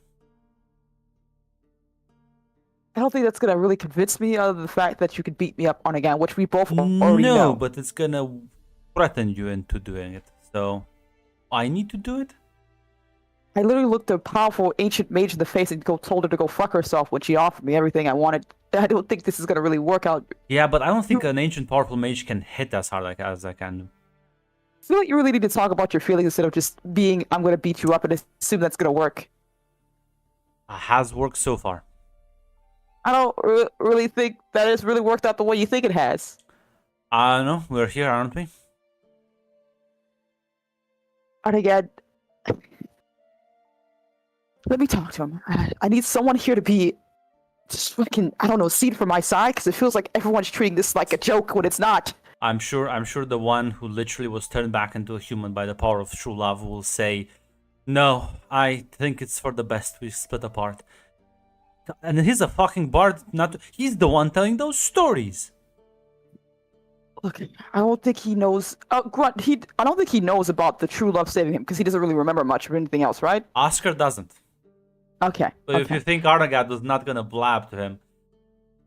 I don't think that's gonna really convince me other than the fact that you could beat me up on again, which we both already No, know. but it's gonna threaten you into doing it. So I need to do it. I literally looked a powerful ancient mage in the face and told her to go fuck herself when she offered me everything I wanted. I don't think this is gonna really work out. Yeah, but I don't think an ancient powerful mage can hit as hard as I can do. I feel like you really need to talk about your feelings instead of just being, I'm gonna beat you up and assume that's gonna work. Has worked so far. I don't really think that it's really worked out the way you think it has. No, we're here, aren't we? And again, let me talk to him. I need someone here to be just fucking, I don't know, seat for my side, because it feels like everyone's treating this like a joke when it's not. I'm sure the one who literally was turned back into a human by the power of true love will say, no, I think it's for the best we split apart. And he's a fucking bard, he's the one telling those stories. Look, I don't think he knows. Grunt, I don't think he knows about the true love saving him because he doesn't really remember much of anything else, right? Oscar doesn't. Okay. So if you think Arnagat was not gonna blab to him,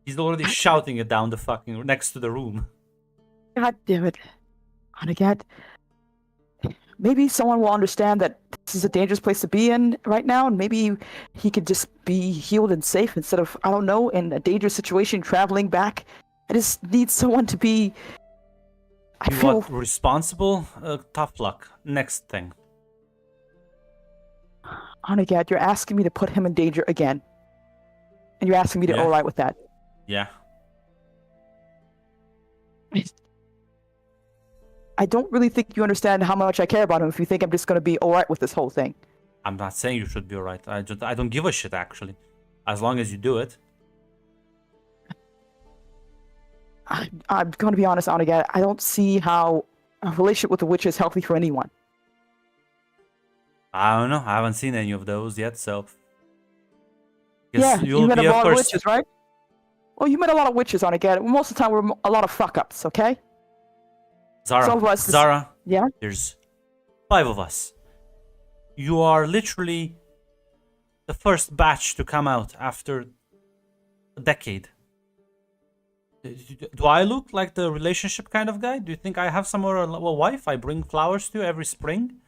he's already shouting it down the fucking next to the room. God damn it, Arnagat. Maybe someone will understand that this is a dangerous place to be in right now, and maybe he could just be healed and safe instead of, I don't know, in a dangerous situation traveling back. I just need someone to be, I You feel what? Responsible? Tough luck. Next thing. Onagad, you're asking me to put him in danger again. And you're asking me to Yeah. alright with that. Yeah. I don't really think you understand how much I care about him if you think I'm just gonna be alright with this whole thing. I'm not saying you should be alright. I don't give a shit actually. As long as you do it. I'm gonna be honest, Onagad, I don't see how a relationship with a witch is healthy for anyone. I don't know. I haven't seen any of those yet, so. Yeah, Guess you you'll met be a a lot of first. witches, right? Well, you met a lot of witches, Onagad. Most of the time, we're a lot of fuck-ups, okay? Zara, Some of us- Zara, Yeah? there's 5 of us. You are literally the first batch to come out after a decade. Do I look like the relationship kind of guy? Do you think I have somewhere a wife I bring flowers to every spring?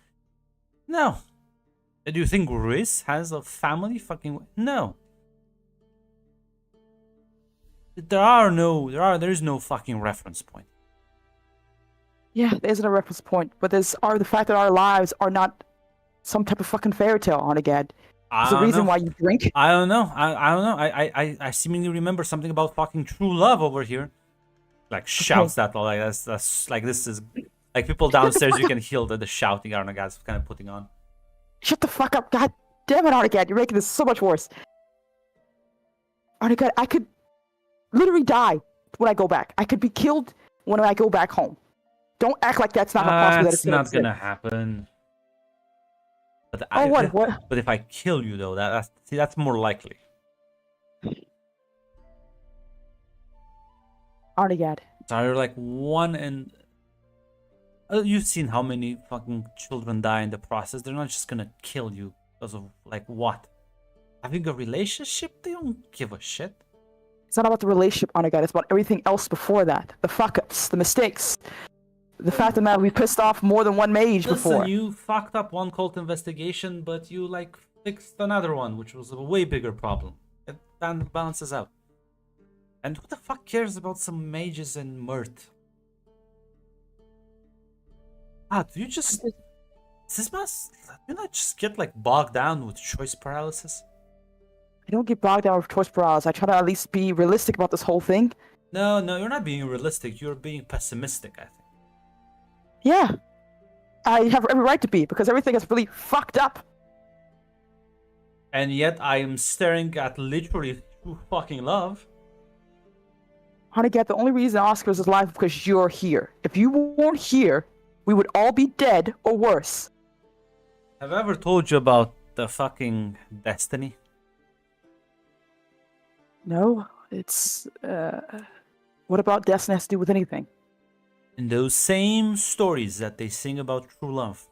No. Do you think Riz has a family? Fucking no. There is no fucking reference point. Yeah, there isn't a reference point, but the fact that our lives are not some type of fucking fairy tale, Onagad. There's a reason why you drink. I don't know. I don't know. I seemingly remember something about fucking true love over here. Like shouts that like that's like this is like people downstairs you can hear the shouting Arnagad's kind of putting on. Shut the fuck up. God damn it, Onagad. You're making this so much worse. Onagad, I could literally die when I go back. I could be killed when I go back home. Don't act like that's not a possibility. That's not gonna happen. But Oh, what? But if I kill you though, that's more likely. Onagad. So you're like one in. You've seen how many fucking children die in the process. They're not just gonna kill you because of like what? Having a relationship? They don't give a shit. It's not about the relationship, Onagad. It's about everything else before that. The fuck-ups, the mistakes. The fact that we pissed off more than one mage before. Listen, you fucked up one cult investigation, but you like fixed another one, which was a way bigger problem. It balances out. And who the fuck cares about some mages and mirth? Do you just... Do you not just get like bogged down with choice paralysis? I don't get bogged down with choice paralysis. I try to at least be realistic about this whole thing. No, you're not being realistic. You're being pessimistic, I think. Yeah. I have every right to be, because everything is really fucked up. And yet I am staring at literally true fucking love. Onagad, the only reason Oscar is alive is because you're here. If you weren't here, we would all be dead or worse. Have I ever told you about the fucking destiny? No, it's, what about destiny has to do with anything? In those same stories that they sing about true love.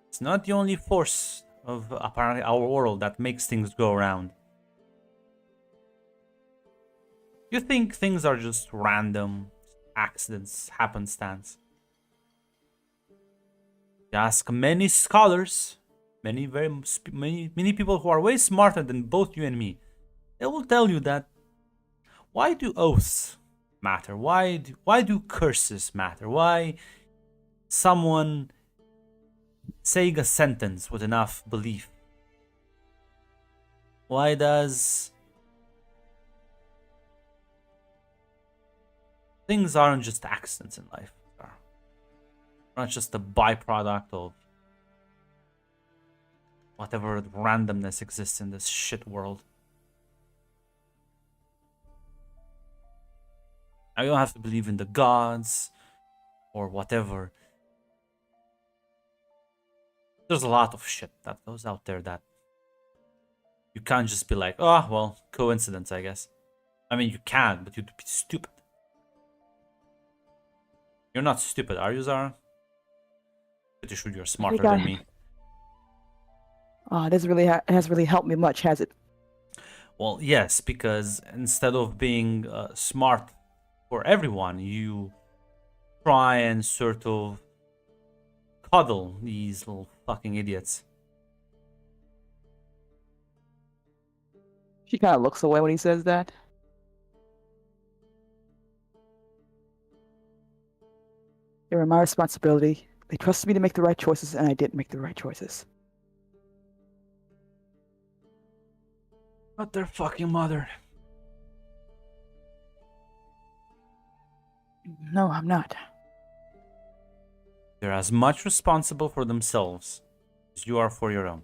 It's not the only force of apparently our world that makes things go around. You think things are just random accidents, happenstance? You ask many scholars, many people who are way smarter than both you and me. They will tell you that why do oaths matter? Why do curses matter? Why someone saying a sentence with enough belief? Why does things aren't just accidents in life? They're not just a byproduct of whatever randomness exists in this shit world. Now, you don't have to believe in the gods or whatever. There's a lot of shit that goes out there that you can't just be like, oh, well, coincidence, I guess. I mean, you can, but you'd be stupid. You're not stupid, are you, Zara? Pretty sure you're smarter than me. Oh, it hasn't really helped me much, has it? Well, yes, because instead of being smart for everyone, you try and sort of coddle these little fucking idiots. She kind of looks away when he says that. They were my responsibility. They trusted me to make the right choices, and I didn't make the right choices. Not their fucking mother. No, I'm not. They're as much responsible for themselves as you are for your own.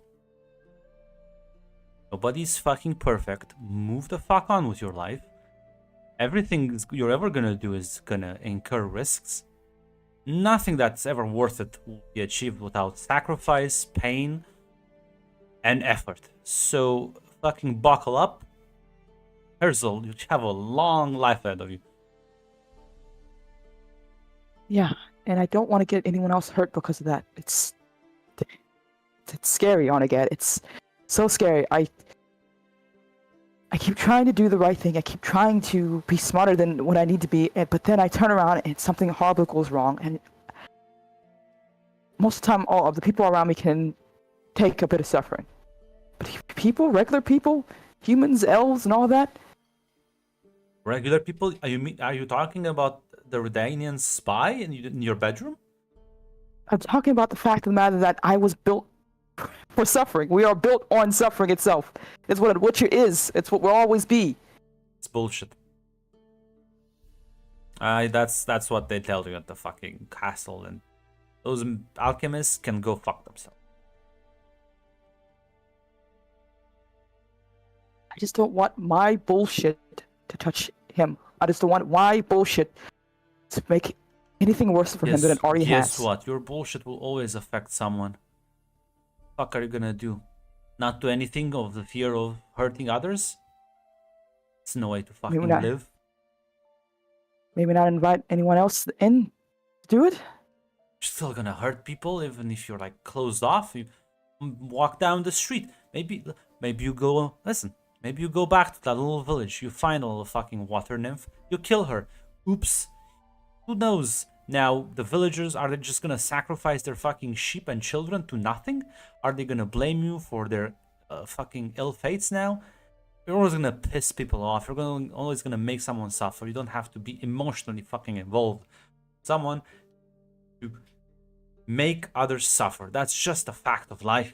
Nobody's fucking perfect. Move the fuck on with your life. Everything you're ever gonna do is gonna incur risks. Nothing that's ever worth it will be achieved without sacrifice, pain, and effort. So fucking buckle up. Herzl, you have a long life ahead of you. Yeah, and I don't want to get anyone else hurt because of that. It's scary, Onagad. It's so scary. I keep trying to do the right thing. I keep trying to be smarter than what I need to be, but then I turn around and something horrible goes wrong. And most of the time, all of the people around me can take a bit of suffering. But people, regular people, humans, elves, and all that. Regular people? Are you talking about the Redanian spy in your bedroom? I'm talking about the fact of the matter that I was built for suffering. We are built on suffering itself. It's what a Witcher is. It's what we'll always be. It's bullshit. That's what they tell you at the fucking castle, and those alchemists can go fuck themselves. I just don't want my bullshit to touch him. I just don't want my bullshit to make anything worse for him than it already has. Guess what? Your bullshit will always affect someone. Fuck are you gonna do? Not do anything of the fear of hurting others? It's no way to fucking live. Maybe not invite anyone else in to do it? You're still gonna hurt people even if you're like closed off. You walk down the street. Maybe you go listen. Maybe you go back to that little village. You find a little fucking water nymph. You kill her. Oops. Who knows? Now, the villagers, are they just gonna sacrifice their fucking sheep and children to nothing? Are they gonna blame you for their fucking ill fates now? You're always gonna piss people off. You're always gonna make someone suffer. You don't have to be emotionally fucking involved with someone to make others suffer. That's just a fact of life.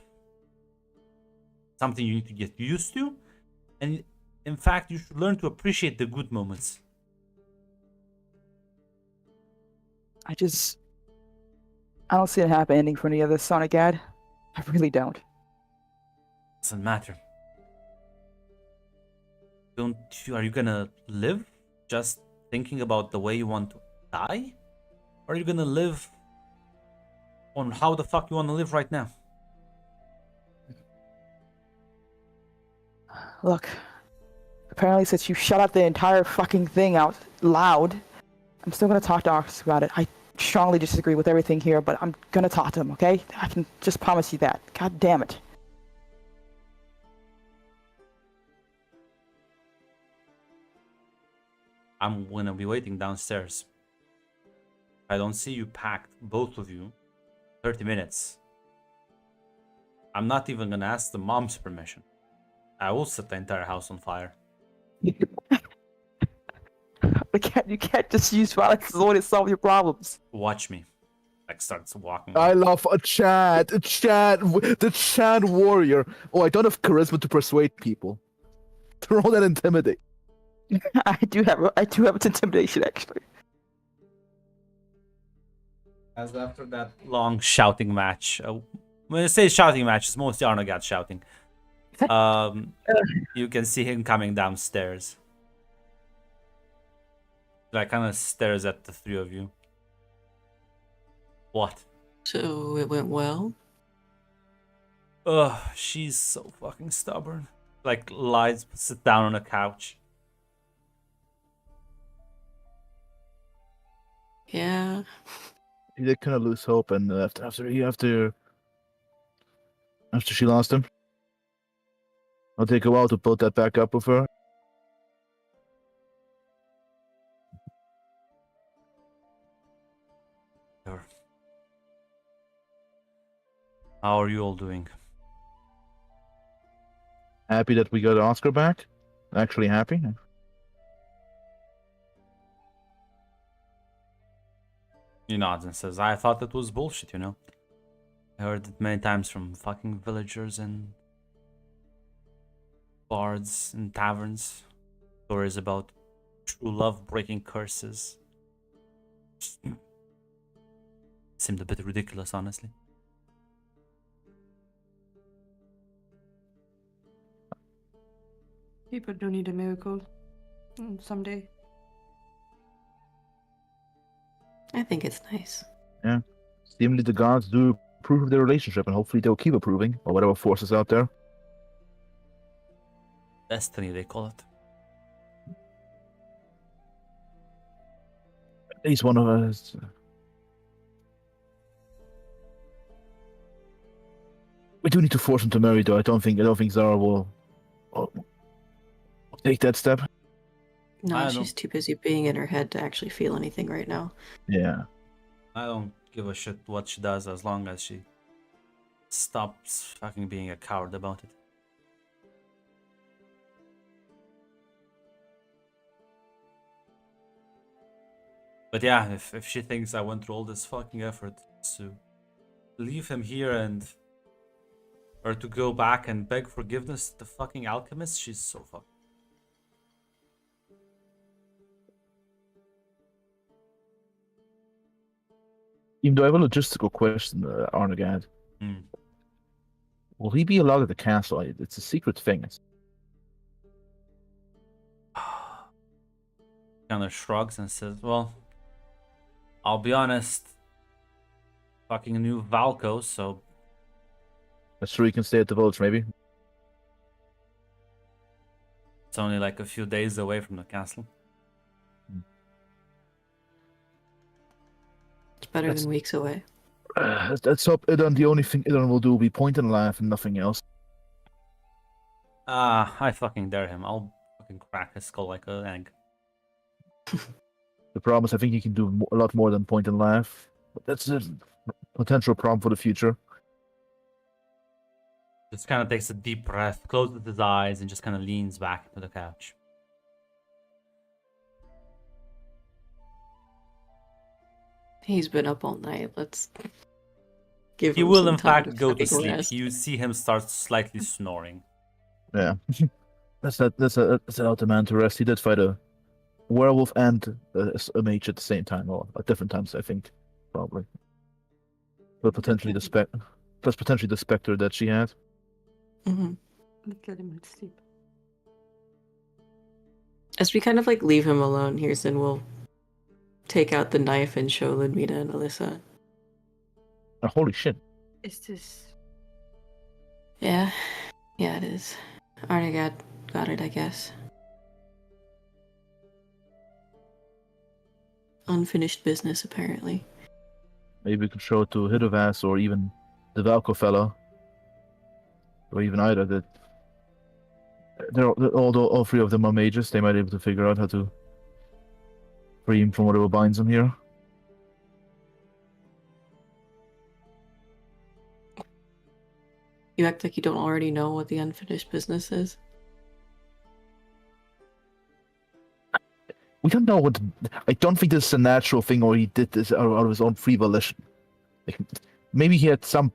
Something you need to get used to. And in fact, you should learn to appreciate the good moments. I don't see a happy ending for any of this, Sonagad. I really don't. Doesn't matter. Are you gonna live just thinking about the way you want to die? Or are you gonna live on how the fuck you want to live right now? Look, apparently since you shut out the entire fucking thing out loud, I'm still gonna talk to Arx about it. I strongly disagree with everything here, but I'm gonna talk to him, okay? I can just promise you that. God damn it. I'm gonna be waiting downstairs. I don't see you packed, both of you, 30 minutes. I'm not even gonna ask the mom's permission. I will set the entire house on fire. You can't just use violence as a way to solve your problems. Watch me. Like starts walking. I love a the Chad warrior. Oh, I don't have charisma to persuade people. They're all that intimidate. I do have its intimidation actually. As after that long shouting match, when I say shouting match, it's mostly Arnagat shouting. You can see him coming downstairs. Like kind of stares at the three of you. What? So it went well? Ugh, she's so fucking stubborn. Like lies, sit down on a couch. Yeah. He did kind of lose hope, and after she lost him, it'll take a while to build that back up with her. How are you all doing? Happy that we got Oscar back. Actually happy. He nods and says, I thought that was bullshit, you know? I heard it many times from fucking villagers and bards and taverns. Stories about true love breaking curses. Seemed a bit ridiculous, honestly. People do need a miracle. Someday. I think it's nice. Seemingly the gods do approve of their relationship, and hopefully they'll keep approving, or whatever forces out there. Destiny, they call it. At least one of us. We do need to force him to marry, though. I don't think Zara will take that step. No, I she's don't- too busy being in her head to actually feel anything right now. Yeah. I don't give a shit what she does as long as she stops fucking being a coward about it. But yeah, if she thinks I went through all this fucking effort to leave him here and or to go back and beg forgiveness to the fucking alchemist, she's so fucked. Even though I have a logistical question, Arnagad. Hmm. Will he be allowed at the castle? It's a secret thing. Kind of shrugs and says, well, I'll be honest, fucking new Valko, so I'm sure he can stay at the village, maybe. it's only like a few days away from the castle. It's better That's- than weeks away. Let's hope Idun, the only thing Idun will do will be point and laugh and nothing else. I fucking dare him. I'll fucking crack his skull like an egg. The problem is I think he can do a lot more than point and laugh. But that's a potential problem for the future. Just kind of takes a deep breath, closes his eyes, and just kind of leans back into the couch. He's been up all night. Let's give He him will, some in time fact, go to fucking sleep. rest. You see him start slightly snoring. Yeah. That's out the man to rest. He did fight a werewolf and a mage at the same time, or at different times, I think, probably. But potentially the specter that she had. Mhm. Get him to sleep. As we kind of like leave him alone, Hirsten will take out the knife and show Ludmina and Alyssa. Holy shit! Is this? Yeah, it is. Arnagad got it, I guess. Unfinished business, apparently. Maybe we could show it to Hidovas or even the Valko fellow, or even either. That all three of them are mages. They might be able to figure out how to free him from whatever binds him here. You act like you don't already know what the unfinished business is. We don't know what. I don't think this is a natural thing, or he did this out of his own free volition. Like, maybe he had some.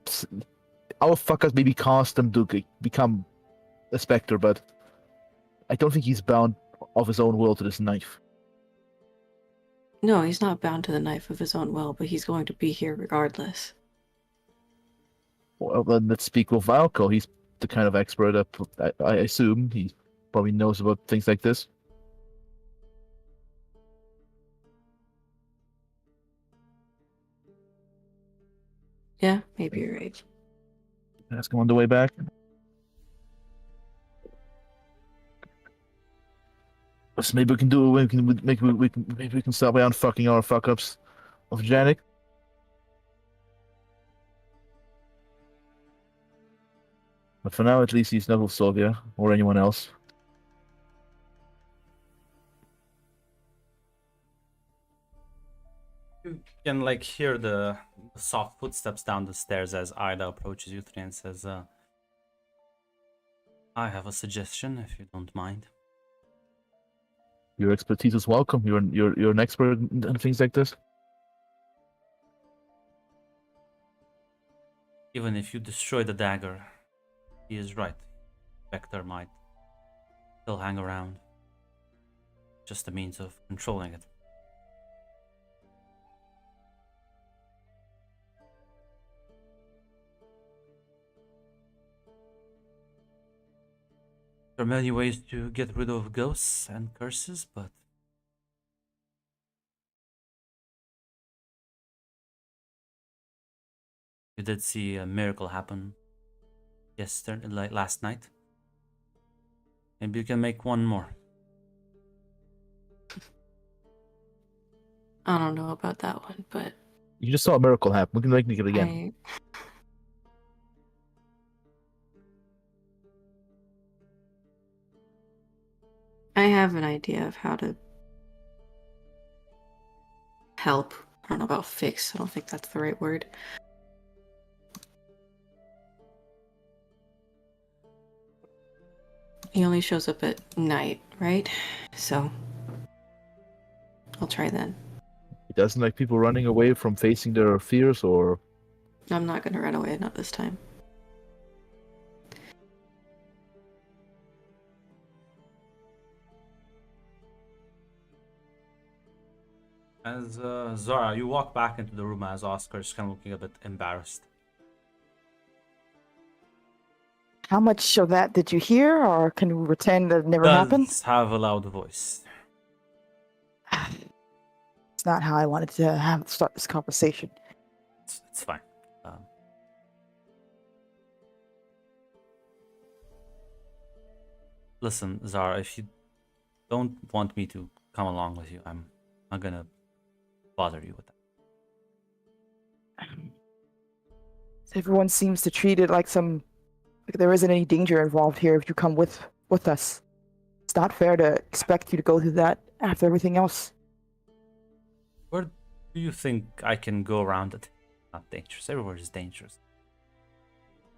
Our fuckers maybe caused him to become a specter, but I don't think he's bound of his own will to this knife. No, he's not bound to the knife of his own will, but he's going to be here regardless. Well, then let's speak with Valko. He's the kind of expert that I assume he probably knows about things like this. Yeah, maybe you're right. Ask him on the way back. So maybe we can do. Maybe we can stop by on fucking our fuck ups of Janik. But for now, at least he's not with Sylvia or anyone else. You can like hear the soft footsteps down the stairs as Ida approaches you three and says, I have a suggestion if you don't mind. Your expertise is welcome. You're an expert in things like this. Even if you destroy the dagger, he is right. Vector might still hang around. Just a means of controlling it. There are many ways to get rid of ghosts and curses, but you did see a miracle happen yesterday, like last night. Maybe you can make one more. I don't know about that one, but You just saw a miracle happen. We can make it again. I have an idea of how to help. I don't know about fix. I don't think that's the right word. He only shows up at night, right? So I'll try then. He doesn't like people running away from facing their fears, or I'm not gonna run away, not this time. As Zara, you walk back into the room as Oscar is kind of looking a bit embarrassed. How much of that did you hear, or can we pretend that it never happened? Does have a loud voice. It's not how I wanted to start this conversation. It's fine. Listen, Zara, if you don't want me to come along with you, I'm not gonna bother you with that. Everyone seems to treat it like there isn't any danger involved here if you come with us. It's not fair to expect you to go through that after everything else. Where do you think I can go around it? Not dangerous. Everywhere is dangerous.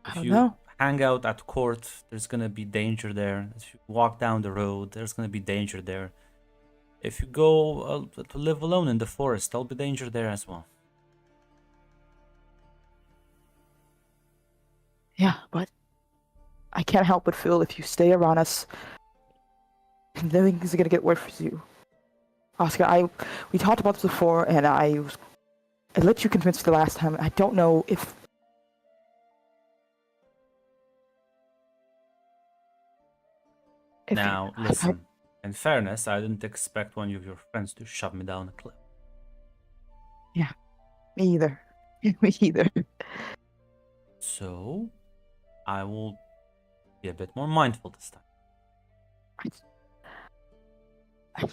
I If don't you know. hang out at court, there's gonna be danger there. If you walk down the road, there's gonna be danger there. If you go to live alone in the forest, there'll be danger there as well. Yeah, but I can't help but feel if you stay around us, things are gonna get worse for you. Oscar, we talked about this before, and I let you convince me the last time. I don't know if Now, listen. In fairness, I didn't expect one of your friends to shove me down a cliff. Yeah, me either. Me either. So, I will be a bit more mindful this time.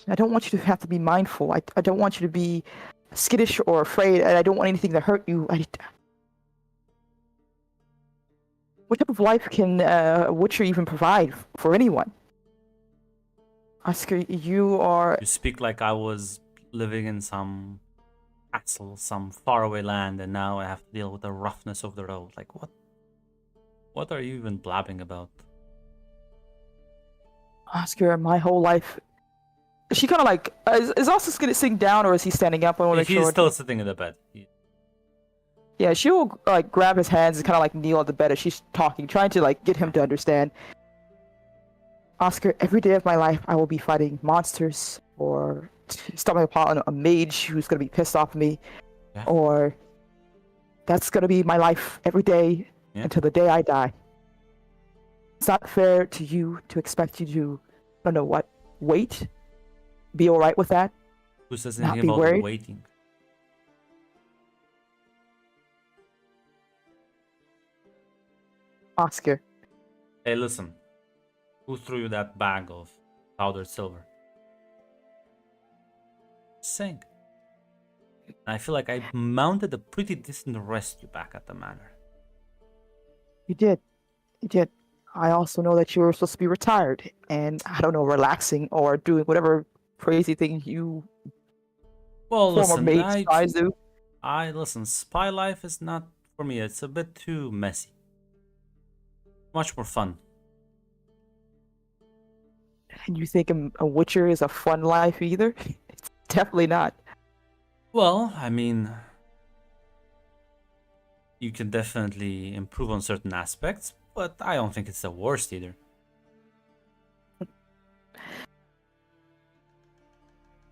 I don't want you to have to be mindful. I don't want you to be skittish or afraid, and I don't want anything to hurt you. What type of life can a Witcher even provide for anyone? Oscar, you are... You speak like I was living in some castle, some faraway land, and now I have to deal with the roughness of the road. Like, what? What are you even blabbing about? Oscar, my whole life... She kind of like... Is Oscar sitting down, or is he standing up? I want to make He's sure. still sitting in the bed. Yeah, she'll like grab his hands and kind of like kneel at the bed as she's talking, trying to like get him to understand. Oscar, every day of my life, I will be fighting monsters, or stumbling upon a mage who's gonna be pissed off at me, Yeah. or that's gonna be my life every day until the day I die. It's not fair to you to expect you to, I don't know what, wait, be all right with that. Who says Not anything be about worried. waiting? Oscar, Hey, listen. Who threw you that bag of powdered silver? Saying. I feel like I mounted a pretty decent rescue back at the manor. you did. I also know that you were supposed to be retired, and I don't know, relaxing or doing whatever crazy thing you Well, former listen, mage guys do. listen. Spy life is not for me. It's a bit too messy. Much more fun. And you think a Witcher is a fun life either? It's definitely not. Well, I mean, You can definitely improve on certain aspects, but I don't think it's the worst either.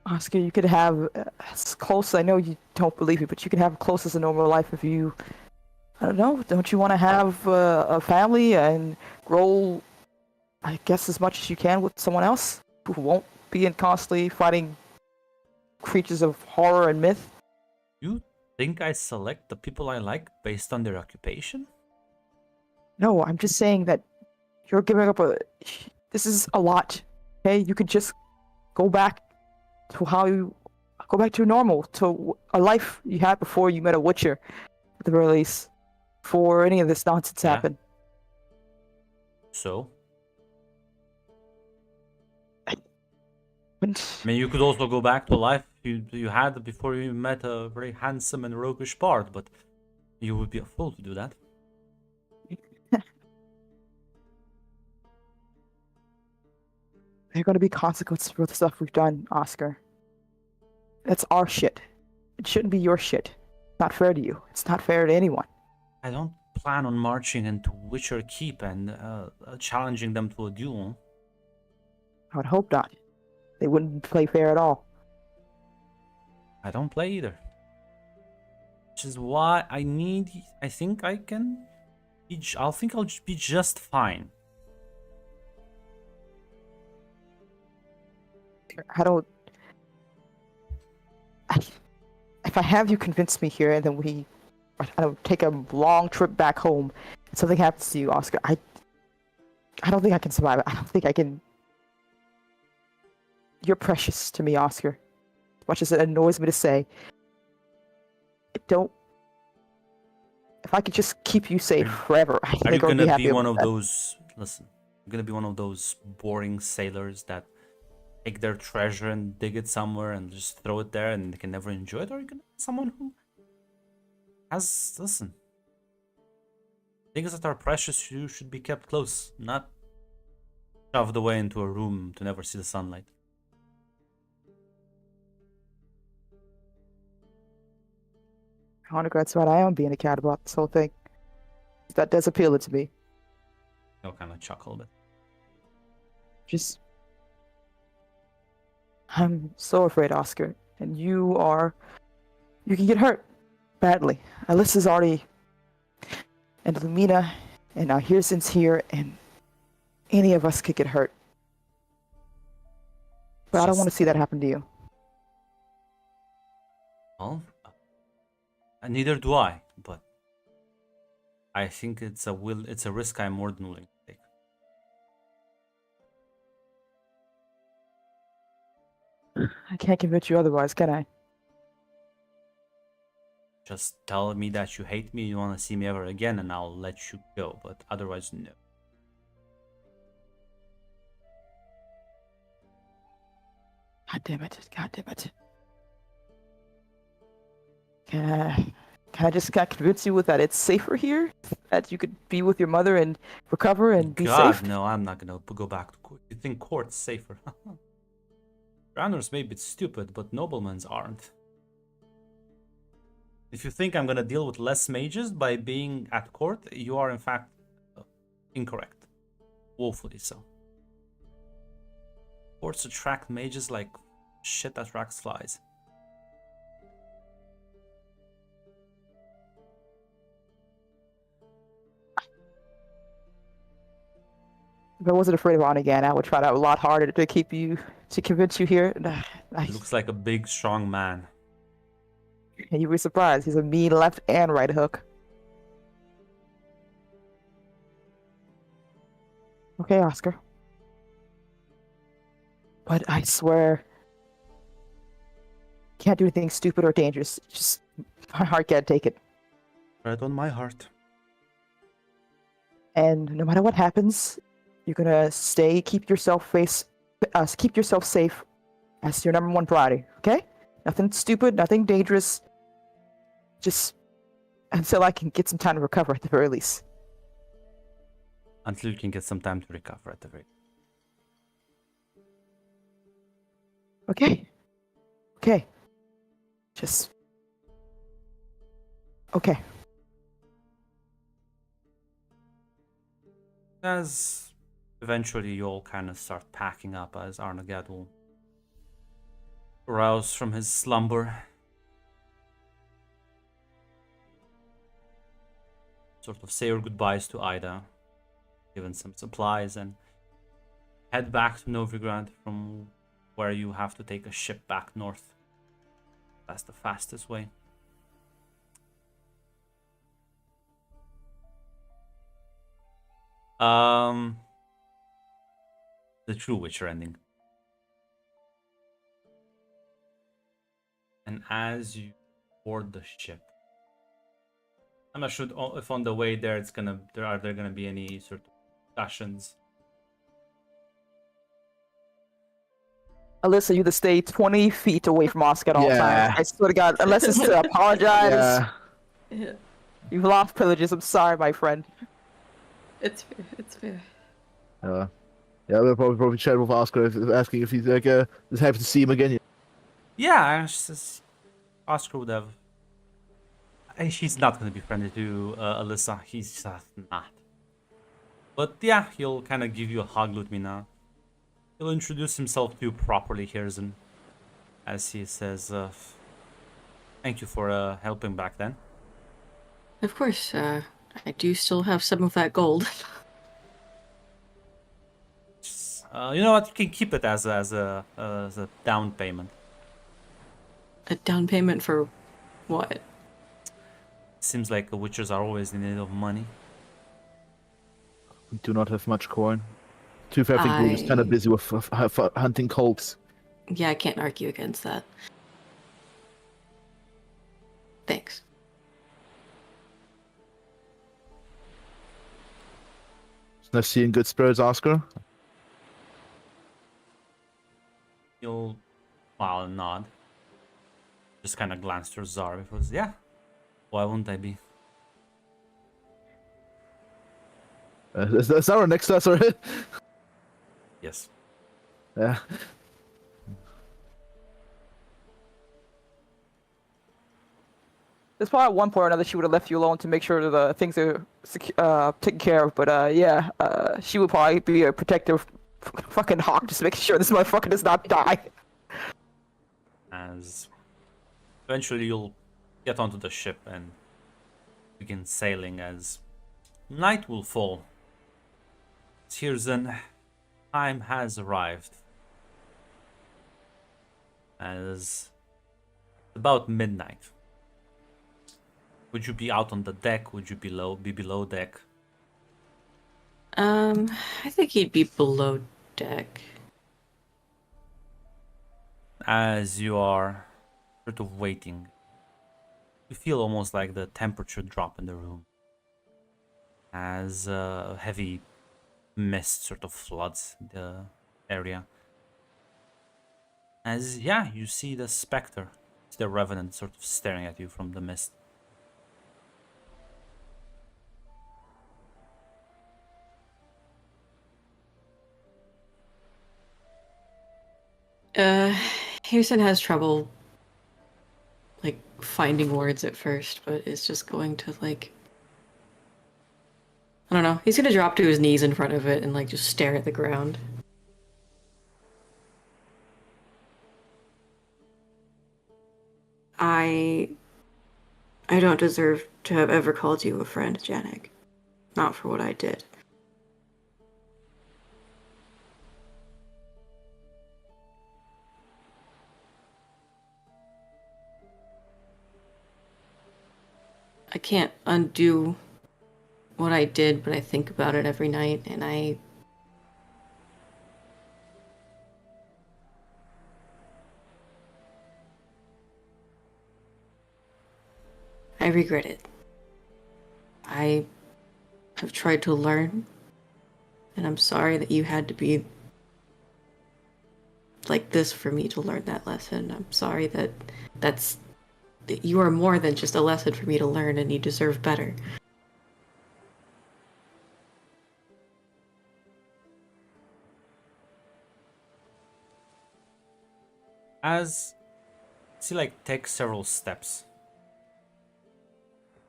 Oscar, you could have as close. I know you don't believe me, but you could have close as a normal life if you. I don't know. Don't you want to have a family and grow? I guess as much as you can with someone else who won't be in constantly fighting creatures of horror and myth. You think I select the people I like based on their occupation? No, I'm just saying that you're giving up a. This is a lot. Okay, you could just go back to how you go back to normal, to a life you had before you met a Witcher, at the very least, before any of this nonsense Yeah. happened. So, And I mean, you could also go back to a life you had before you met a very handsome and roguish bard, but you would be a fool to do that. there are going to be consequences for the stuff we've done, Oscar. That's our shit. It shouldn't be your shit. It's not fair to you. It's not fair to anyone. I don't plan on marching into Witcher Keep and challenging them to a duel. I would hope not. They wouldn't play fair at all. I don't play either. Which is why I think I can I'll think I'll be just fine. I don't. If I have you convince me here, and then I don't take a long trip back home, and something happens to you, Oscar, I don't think I can survive it. I don't think I can. You're precious to me, Oscar. As much as it annoys me to say, don't. If I could just keep you safe forever, I Are you think I would be gonna happy be with one of that. those? Listen, you're gonna be one of those boring sailors that take their treasure and dig it somewhere and just throw it there and they can never enjoy it, or are you gonna be someone who has things that are precious you should be kept close, not shoved away into a room to never see the sunlight. Honestly, that's what I am being a cat about this whole thing. That does appeal to me. You'll kind of chuckle a bit. Just. I'm so afraid, Oscar. And you are. You can get hurt badly. Alyssa's already. And Lumina. And now Hirsten's here. And any of us could get hurt. But I don't want to Just- see that happen to you. Well, neither do I, but I think it's a risk I'm more than willing to take. I can't convince you otherwise, can I? Just tell me that you hate me, you want to see me ever again, and I'll let you go, but otherwise, no. God damn it. God damn it. Can I just convince you with that it's safer here? That you could be with your mother and recover and be God, safe? no, I'm not gonna go back to court. You think court's safer? Drowners may be stupid, but noblemen's aren't. If you think I'm gonna deal with less mages by being at court, you are in fact incorrect. Woefully so. Courts attract mages like shit attracts flies. If I wasn't afraid of on again, I would try a lot harder to keep you, to convince you here. He looks like a big, strong man. And you'd be surprised. He's a mean left and right hook. Okay, Oscar. But I swear, can't do anything stupid or dangerous. Just my heart can't take it. Right on my heart. And no matter what happens, you're gonna keep yourself safe as your number one priority. Okay? Nothing stupid, nothing dangerous. Just until I can get some time to recover at the very least. Until you can get some time to recover at the very. Okay. Okay. Just. Okay. As eventually you'll kind of start packing up as Arnagad will rouse from his slumber. Sort of say your goodbyes to Ida, given some supplies, and head back to Novigrad, from where you have to take a ship back north. That's the fastest way. The true Witcher ending. And as you board the ship, I'm not sure if on the way there are there gonna be any sort of discussions. Alyssa, you to stay 20 feet away from Oscar at all Yeah. times. I swear to God, unless it's to apologize, Yeah. Yeah, you've lost privileges. I'm sorry, my friend. it's fair. It's fair. Yeah, we'll probably chat with Oscar asking if he's like just happy to see him again. Yeah, Oscar would have. He's not gonna be friendly to Alyssa. He's just not. But yeah, he'll kind of give you a hug, Ludmina. He'll introduce himself to you properly, Hirzan, as he says, "Thank you for helping back then." Of course, I do still have some of that gold. You know what? You can keep it as a down payment. A down payment for what? Seems like the Witchers are always in need of money. We do not have much coin. Too fair, I think we're just kind of busy with hunting colts. Yeah, I can't argue against that. Thanks. It's nice seeing good spirits, Oscar. You'll smile and nod. Just kind of glance towards Zara because, yeah, why wouldn't I be? Is our next to us, or Yes. yeah. There's probably at one point or another she would have left you alone to make sure the things are taken care of. But yeah, she would probably be a protective fucking hawk, just making sure this motherfucker does not die. As eventually you'll get onto the ship and begin sailing as night will fall. Hirzan, time has arrived. As about midnight. Would you be out on the deck? Would you be below deck? I think he'd be below deck. As you are sort of waiting, you feel almost like the temperature drop in the room. As heavy mist sort of floods the area. As, yeah, you see the specter, the revenant sort of staring at you from the mist. Houston has trouble, like, finding words at first, but it's just going to, like... I don't know. He's gonna drop to his knees in front of it and, like, just stare at the ground. I don't deserve to have ever called you a friend, Janek. Not for what I did. I can't undo what I did, but I think about it every night, and I regret it. I have tried to learn, and I'm sorry that you had to be like this for me to learn that lesson. I'm sorry that you are more than just a lesson for me to learn, and you deserve better. As she like takes several steps,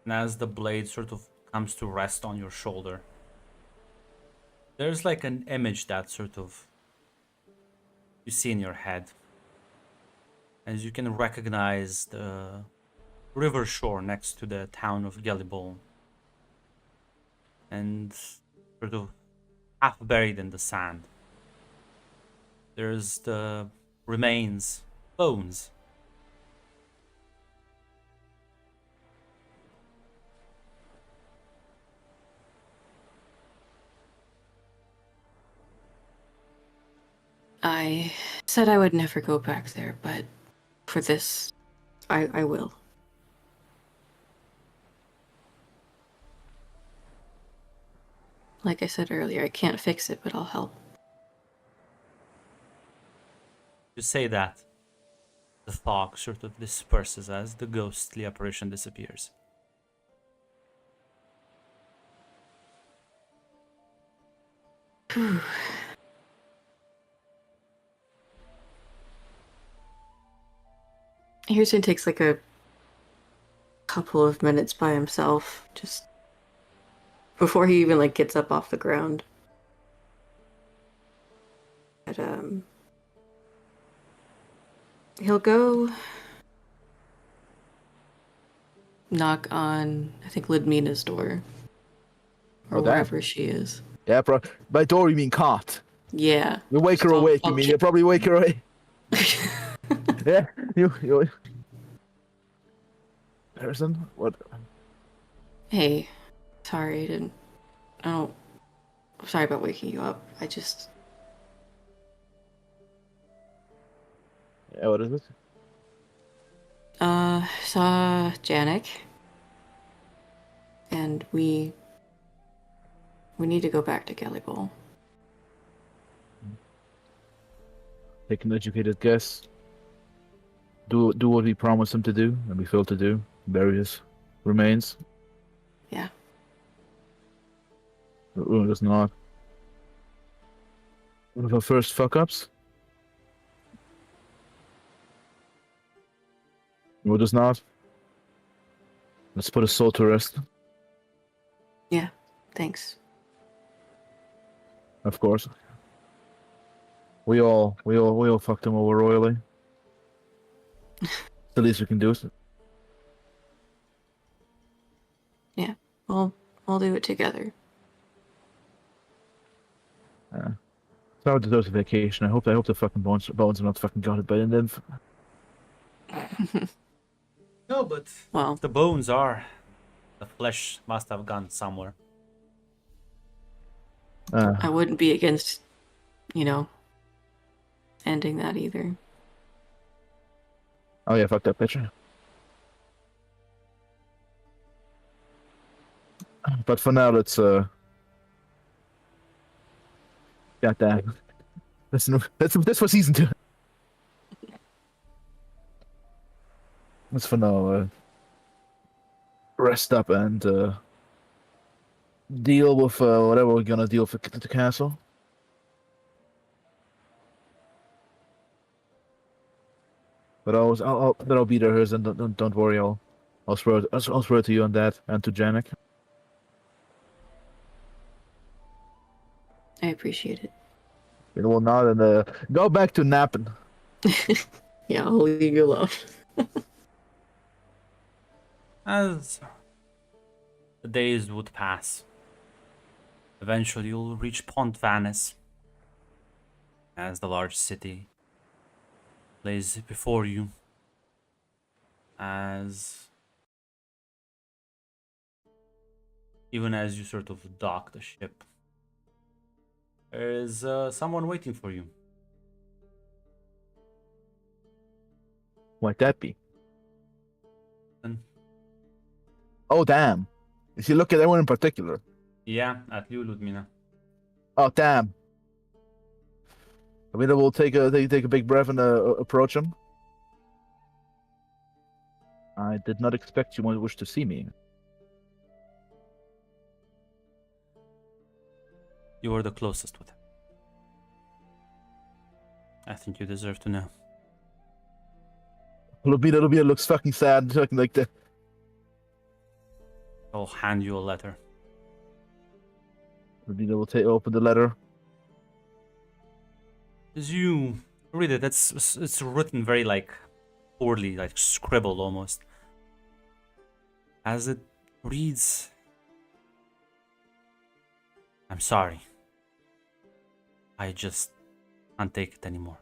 and as the blade sort of comes to rest on your shoulder, There's like an image that sort of you see in your head, as you can recognize the river shore next to the town of Gallibol, and sort of half buried in the sand. There's the remains, bones. I said I would never go back there, but for this, I will. Like I said earlier, I can't fix it, but I'll help. You say that, the fog sort of disperses as the ghostly apparition disappears. Harrison takes like a couple of minutes by himself, just before he even like gets up off the ground. But he'll go knock on, I think, Ludmina's door. Or Oh, damn. wherever she is. Yeah, bro. By door, you mean caught. Yeah. You wake her So awake, you I'll mean. check- You probably wake her awake. Yeah, you. Harrison, what? Hey, sorry, I'm sorry about waking you up. I just, Yeah, what is it? saw Janik. And we need to go back to Gallibol. Take an educated guess. Do what we promised him to do, and we failed to do. Bury his remains. Yeah. It was not. One of our first fuck-ups. It was not. Let's put a soul to rest. Thanks. Of course. We all fucked him over royally. The least we can do. We'll do it together. Sorry to those vacation. I hope the fucking bones are not fucking gutted by the nymph. No, but Well, the bones are. The flesh must have gone somewhere. I wouldn't be against, ending that either. Oh yeah, fuck that picture. But for now, let's goddamn. That's for season 2. Let's for now rest up and deal with whatever we're gonna deal with at the castle. But I'll be there, and don't worry. I'll swear to you on that, and to Janik. I appreciate it. You will not, and go back to napping. Yeah, I'll leave you alone. As the days would pass, eventually you'll reach Pont Vanis, as the large city lays before you, even as you sort of dock the ship, there is someone waiting for you. Why'd that be? And Oh damn! If you look at anyone in particular. yeah, at you, Ludmina. Oh damn! I mean, we'll take a big breath and approach him. I did not expect you would wish to see me. You were the closest with him. I think you deserve to know. Lubina looks fucking sad, fucking like the. I'll hand you a letter. Rodina will open the letter. As you read it, it's written very like poorly, like scribbled almost. As it reads, I'm sorry. I just can't take it anymore.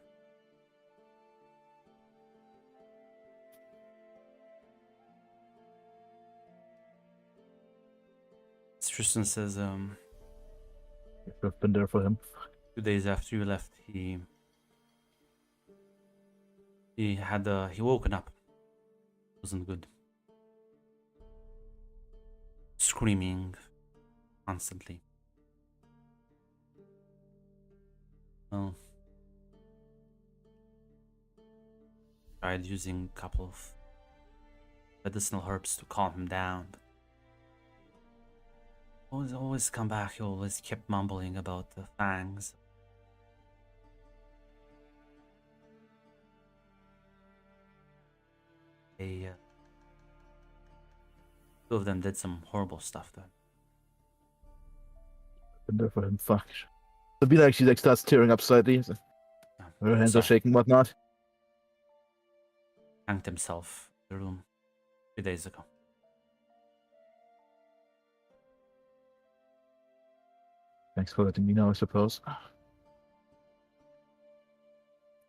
Tristan says, I've been there for him. 2 days after you left, he woken up. Wasn't good. Screaming constantly. Well, tried using a couple of medicinal herbs to calm him down, but always come back. He always kept mumbling about the fangs. They, two of them did some horrible stuff to him. Been there for him. Fuck. Sabina actually like starts tearing up slightly. Her hands are Sorry. shaking, whatnot. Hanged himself in the room 3 days ago. Thanks for letting me know, I suppose.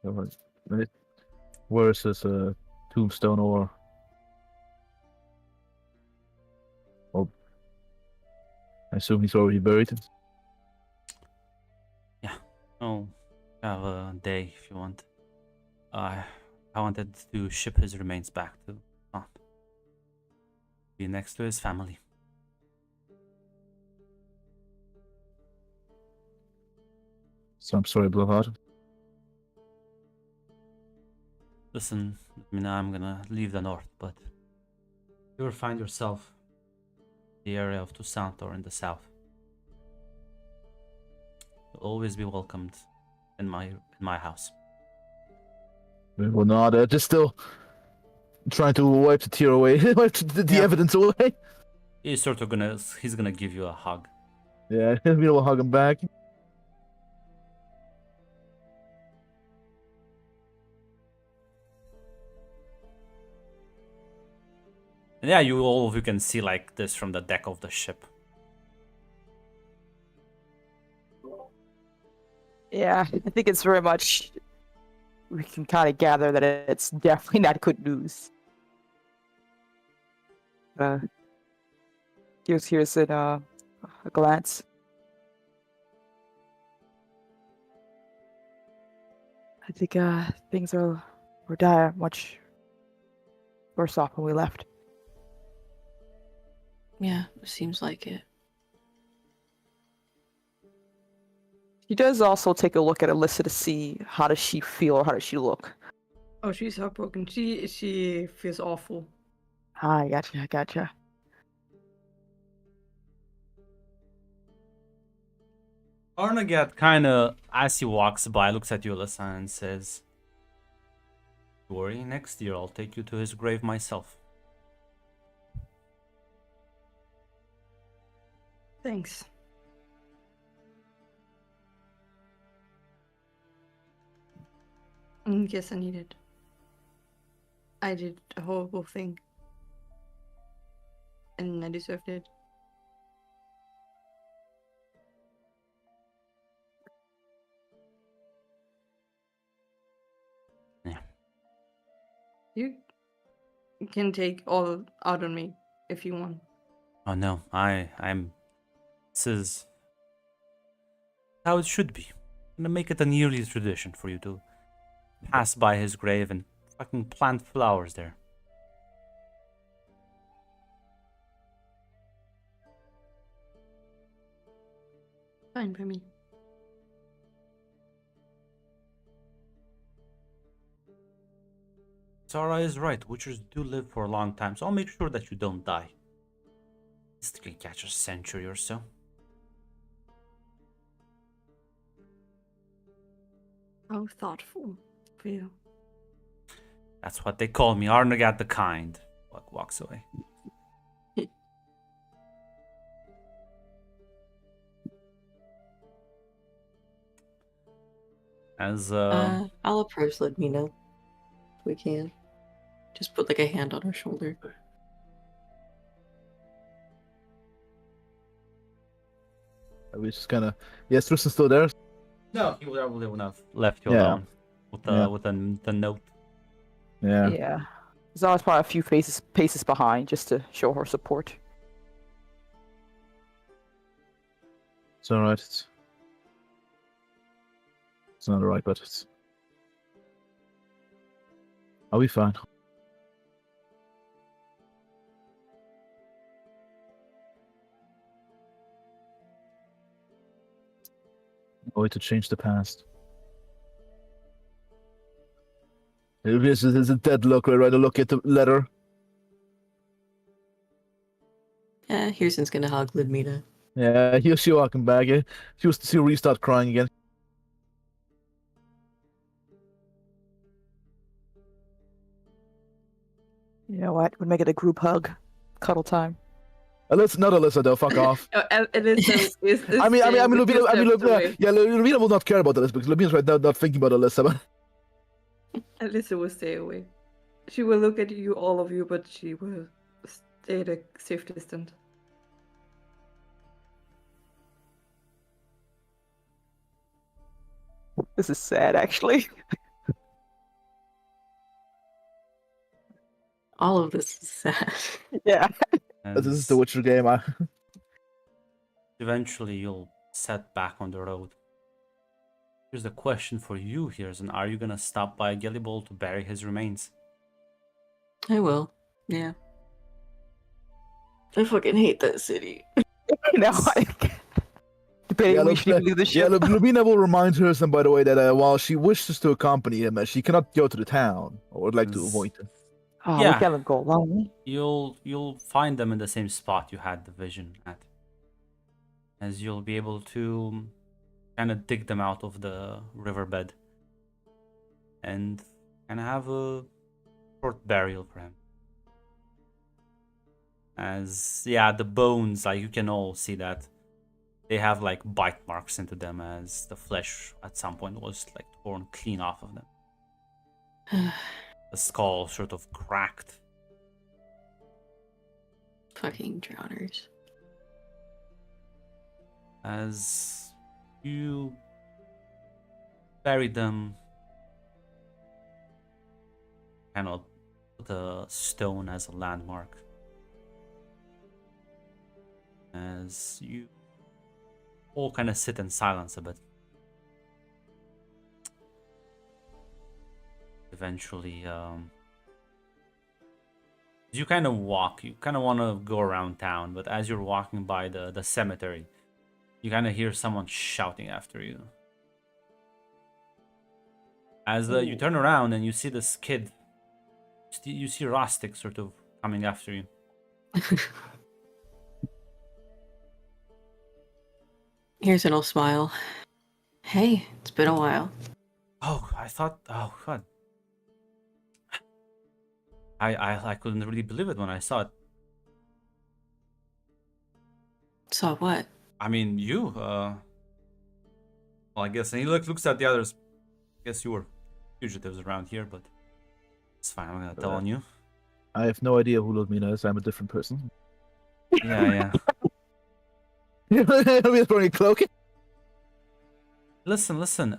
Where is this tombstone or? Well, I assume he's already buried. Oh, have a day if you want. I wanted to ship his remains back to Aunt. Be next to his family. So I'm sorry, Blowhard. Listen, I mean, I'm gonna leave the north, but if you ever find yourself in the area of Toussaint or in the south, you'll always be welcomed in my house. Well, not just still trying to wipe the tear away, wipe the Yeah. evidence away. He's gonna give you a hug. Yeah, we will hug him back. And yeah, all of you can see like this from the deck of the ship. Yeah, I think it's very much. We can kind of gather that it's definitely not good news. Here's it. A glance. I think things were dire, much worse off when we left. Yeah, it seems like it. He does also take a look at Alyssa to see how does she feel or how does she look. Oh, she's heartbroken. She feels awful. Ah, I gotcha. Arnagat kind of, as he walks by, looks at you, Alyssa, and says, "Don't worry, next year I'll take you to his grave myself." Thanks. Yes, I need it. I did a horrible thing. And I deserved it. Yeah. You can take all out on me if you want. Oh no, I'm. This is how it should be. I'm gonna make it a yearly tradition for you to pass by his grave and fucking plant flowers there. Fine by me. Zara is right. Witchers do live for a long time, so I'll make sure that you don't die. This can catch a century or so. How thoughtful for you. That's what they call me, Arnagat the Kind. Walks away. As I'll approach Ludmina. If we can. Just put like a hand on her shoulder. We just kind of. Yes, Tristan's still there. no, he would have left you Yeah. alone with the Yeah. with the note. Yeah. Yeah. Zara's probably a few paces behind just to show her support. It's alright. It's not alright, but it's. Are we fine? No way to change the past. This is a dead look. Right, to look at the letter. Yeah, Hirsten's gonna hug Ludmina. Yeah, here's she walking back. Yeah. She'll restart crying again. You know what? We'd make it a group hug. Cuddle time. Alyssa, not Alyssa though. Fuck off. Alyssa is I mean, Lubina, Lubina will not care about Alyssa because Lubina's right now not thinking about Alyssa. But Alyssa will stay away. She will look at you, all of you, but she will stay at a safe distance. This is sad, actually. All of this is sad. Yeah. this is As the Witcher game. eventually you'll set back on the road. Here's the question for you, Hirsten. Are you gonna stop by Gellibol to bury his remains? I will. Yeah. I fucking hate that city. You know, like, debating Yeah, we should even leave the Yeah, ship. Lubina will remind her, by the way, that while she wishes to accompany him, she cannot go to the town or would like to Yes. avoid him. Oh, Yeah. we can't go alone. You'll find them in the same spot you had the vision at. As you'll be able to kind of dig them out of the riverbed and kind of have a short burial for him. As yeah, the bones, like you can all see that they have like bite marks into them, as the flesh at some point was like torn clean off of them. The skull sort of cracked. Fucking drowners. As you bury them, kind of put a stone as a landmark. As you all kind of sit in silence a bit. Eventually, you kind of walk, you kind of want to go around town, but as you're walking by the cemetery, you kind of hear someone shouting after you. As you turn around and you see this kid, you see Rostic sort of coming after you. Here's an old smile. Hey, it's been a while. Oh, I thought, oh god. I couldn't really believe it when I saw it. Saw what? I mean, you, well, I guess, and he looks at the others. I guess you were fugitives around here, but it's fine, I'm gonna tell on you. I have no idea who Ludmina is. I'm a different person. Yeah. We're throwing a cloak. Listen,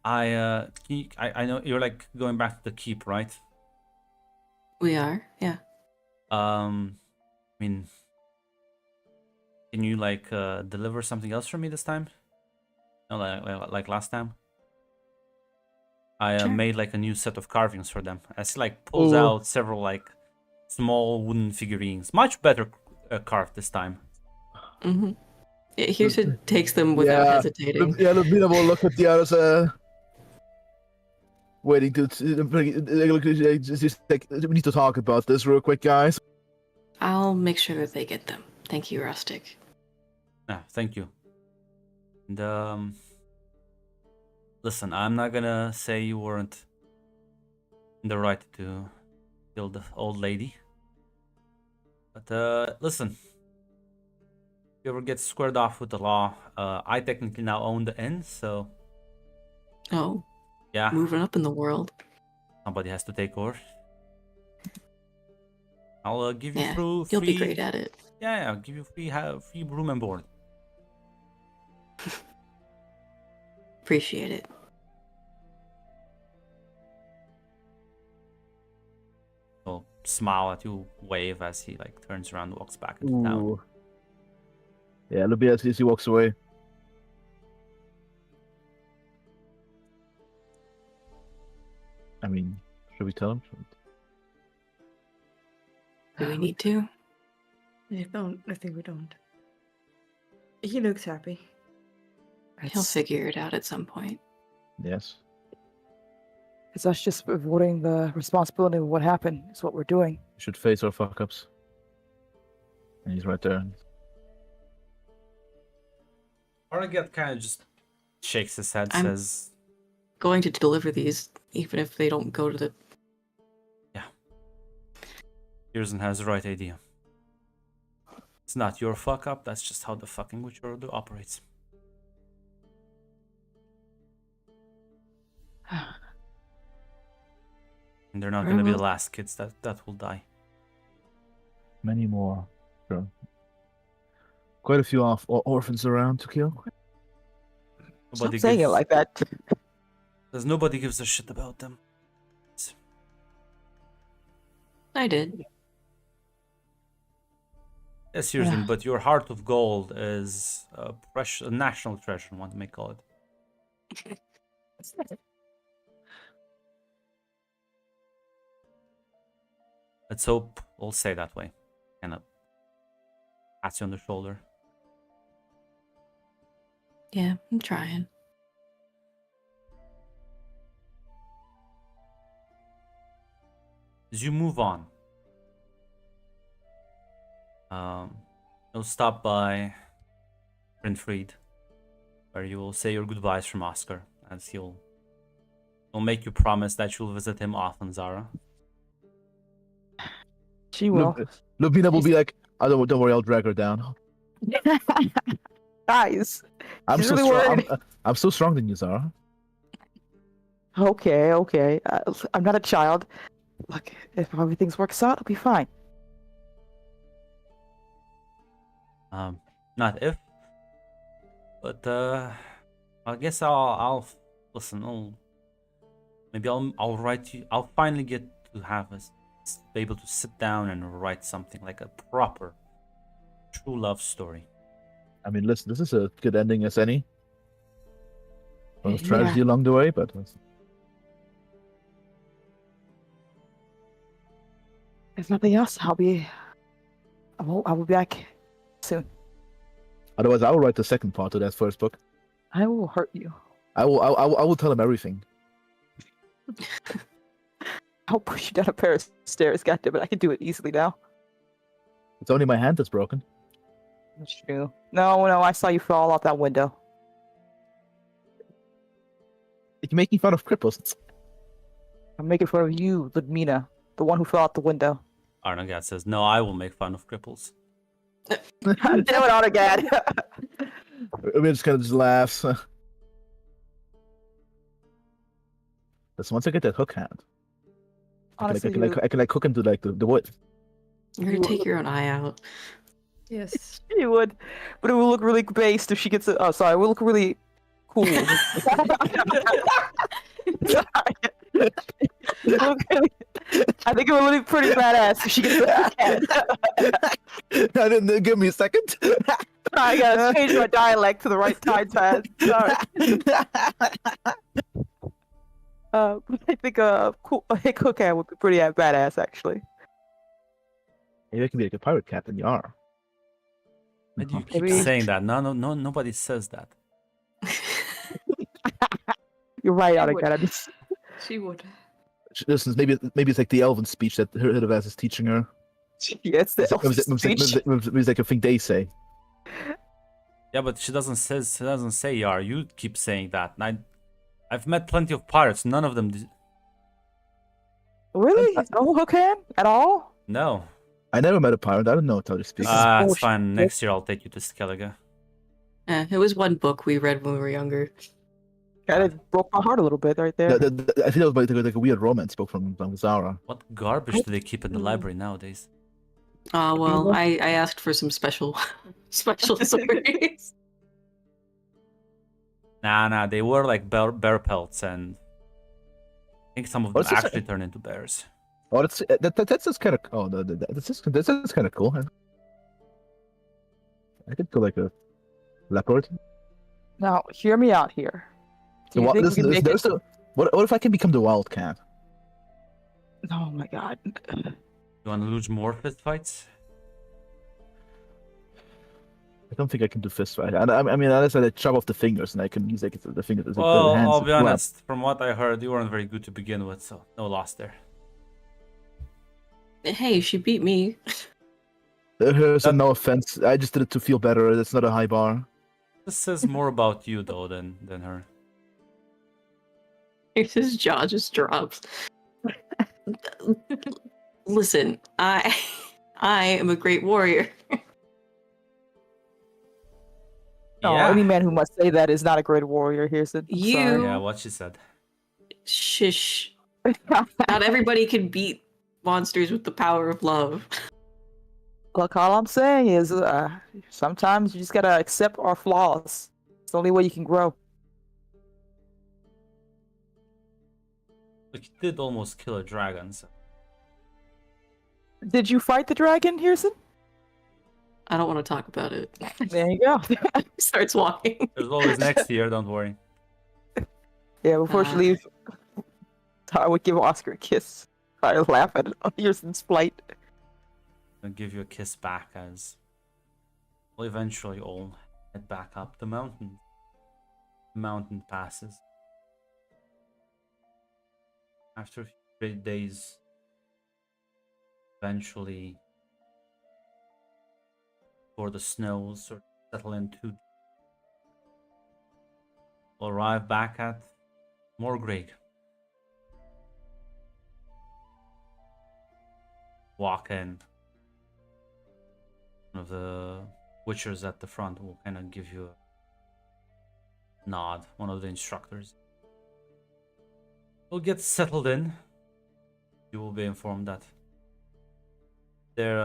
I know you're like going back to the keep, right? We are, yeah. I mean, can you like deliver something else for me this time? No, like last time. I Sure. made like a new set of carvings for them. As he like pulls Ooh. out several like small wooden figurines, much better carved this time. Mm-hmm. Hirsten takes them without Yeah. hesitating. Yeah, Ludmina will look at the others, waiting to just like, we need to talk about this real quick, guys. I'll make sure that they get them. Thank you, Rustic. Ah, thank you. And listen, I'm not gonna say you weren't in the right to kill the old lady. But listen, if you ever get squared off with the law, I technically now own the inn, so Oh, yeah, moving up in the world. somebody has to take over. I'll give you Yeah, free. you'll be great at it. Yeah, I'll give you free room and board. Appreciate it. He'll smile at you, wave as he like turns around and walks back into town. Ooh. Yeah, a little bit as he walks away. I mean, should we tell him? Do we need to? I think we don't. He looks happy. He'll figure it out at some point. Yes. It's us just avoiding the responsibility of what happened. Is what we're doing. We should face our fuck ups. And he's right there. Arnaget kind of just shakes his head, I'm- says, Going to deliver these, even if they don't go to the. Pearson has the right idea. It's not your fuck up, that's just how the fucking Witcher Order operates. And they're not Very gonna be the well. last kids that will die. Many more. Sure. Quite a few orphans around to kill. Stop saying it like that. Because nobody gives a shit about them. I did. Yes, seriously, Yeah. but your heart of gold is a national treasure, one may call it. Let's hope we'll stay that way. Kind of pats you on the shoulder. Yeah, I'm trying. As you move on, you'll stop by Brynfried, where you will say your goodbyes from Oscar, as he'll make you promise that you'll visit him often, Zara. She will. Lupina will be like, "Oh, don't worry, I'll drag her down." Guys. I'm She's so really strong. worried. I'm so strong than you, Zara. Okay. I'm not a child. Look, if everything works out, it'll be fine. Not if, but I guess I'll listen. I'll write you. I'll finally get to be able to sit down and write something like a proper, true love story. I mean, listen, this is a good ending as any. Well, there's Yeah. tragedy along the way, but If nothing else, I will be back soon. otherwise, I will write the second part of that first book. I will hurt you. I will tell him everything. I'll push you down a pair of stairs. Goddamn it, I can do it easily now. It's only my hand that's broken. That's true. No, I saw you fall out that window. You're making fun of cripples. I'm making fun of you, Ludmina, the one who fell out the window. Arnagat says, "No, I will make fun of cripples." Do it on again. We just kind of just laughs. Listen, once I get that hook hand, Honestly, I can hook into like the wood. You're gonna take your own eye out. Yes. you would, but it will look really based if she gets it. Oh, sorry, it will look really cool. Sorry. I think it would look pretty badass if she gets it. I didn't give me a second. I gotta change my dialect to the right time pad. Sorry. I think a hick hook hand would be pretty badass, actually. Maybe I can be like a pirate captain. You are. Why do you keep Maybe- saying that? No, nobody says that. You're right, I would. Agatha. She would. Listen, maybe it's like the elven speech that Hildevaz is teaching her. Yes, the It was like a thing they say. Yeah, but she doesn't say Yar. You keep saying that. And I've met plenty of pirates. None of them. Really? No hook hand at all? No. I never met a pirate. I don't know how to speak. This is It's bullshit. fine. Next year I'll take you to Skellige. It was one book we read when we were younger. Kind of broke my heart a little bit right there. I think that was like a weird romance book from Zara. What garbage do they keep in the library nowadays? Well, I asked for some special stories. Nah, they were like bear pelts, and I think some of them What's this? actually turn into bears. Oh, that's just kind of that's kind of cool. I could go like a leopard. Now, hear me out here. Do you think we can make it? What if I can become the wildcat? Oh my god. You want to lose more fist fights? I don't think I can do fist fight. I mean, unless I chop off the fingers and I can use like the fingers as Well, the hands. I'll to be grab. honest. From what I heard, you weren't very good to begin with, so no loss there. Hey, she beat me. So no offense. I just did it to feel better. That's not a high bar. This says more about you though than her. His jaw just drops. Listen, I am a great warrior. No, Yeah. any man who must say that is not a great warrior. Here's it. You- Yeah, what she said. Shish. Not everybody can beat monsters with the power of love. Look, all I'm saying is, sometimes you just gotta accept our flaws. It's the only way you can grow. Look, you did almost kill a dragon, so Did you fight the dragon, Hearson? I don't want to talk about it. There you go. Starts walking. there's always next year, don't worry. Yeah, before she leaves, I would give Oscar a kiss. I laugh at Hearson's flight. I'll give you a kiss back as we'll eventually all head back up the mountain. The mountain passes. After a few great days, eventually, before the snows sort of settle into, we'll arrive back at Morgrig. Walk in. One of the witchers at the front will kind of give you a nod, one of the instructors. We'll get settled in. You will be informed that they're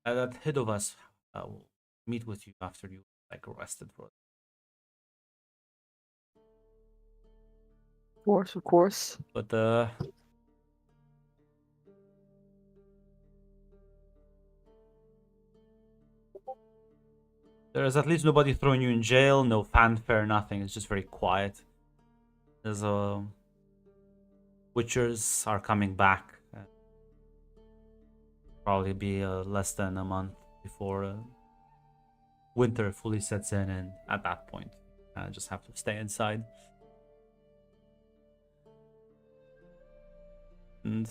that head of us will meet with you after you like rested for it. Of course. But there's at least nobody throwing you in jail, no fanfare, nothing. It's just very quiet. There's witchers are coming back. Probably be less than a month before winter fully sets in, and at that point, I just have to stay inside. And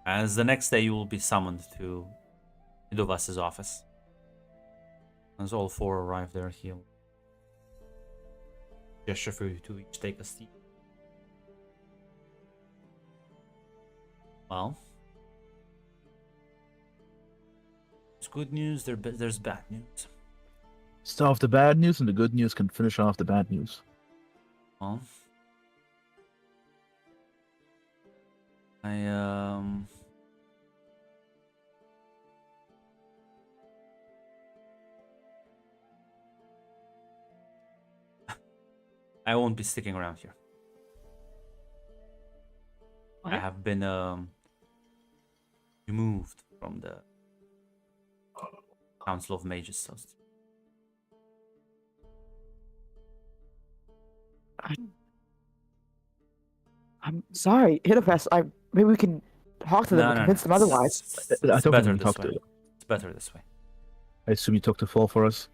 as the next day, you will be summoned to Idovas's office. As all four arrive there, he'll gesture for you to each take a seat. Well, there's good news, there's bad news. Start off the bad news, and the good news can finish off the bad news. Well, I won't be sticking around here. I have been removed from the Council of Mages. So I'm sorry, Hidofest. Maybe we can talk to them and convince them otherwise. It's I don't think better we can this talk way. to. It's better this way. I assume you talked to Fall for us.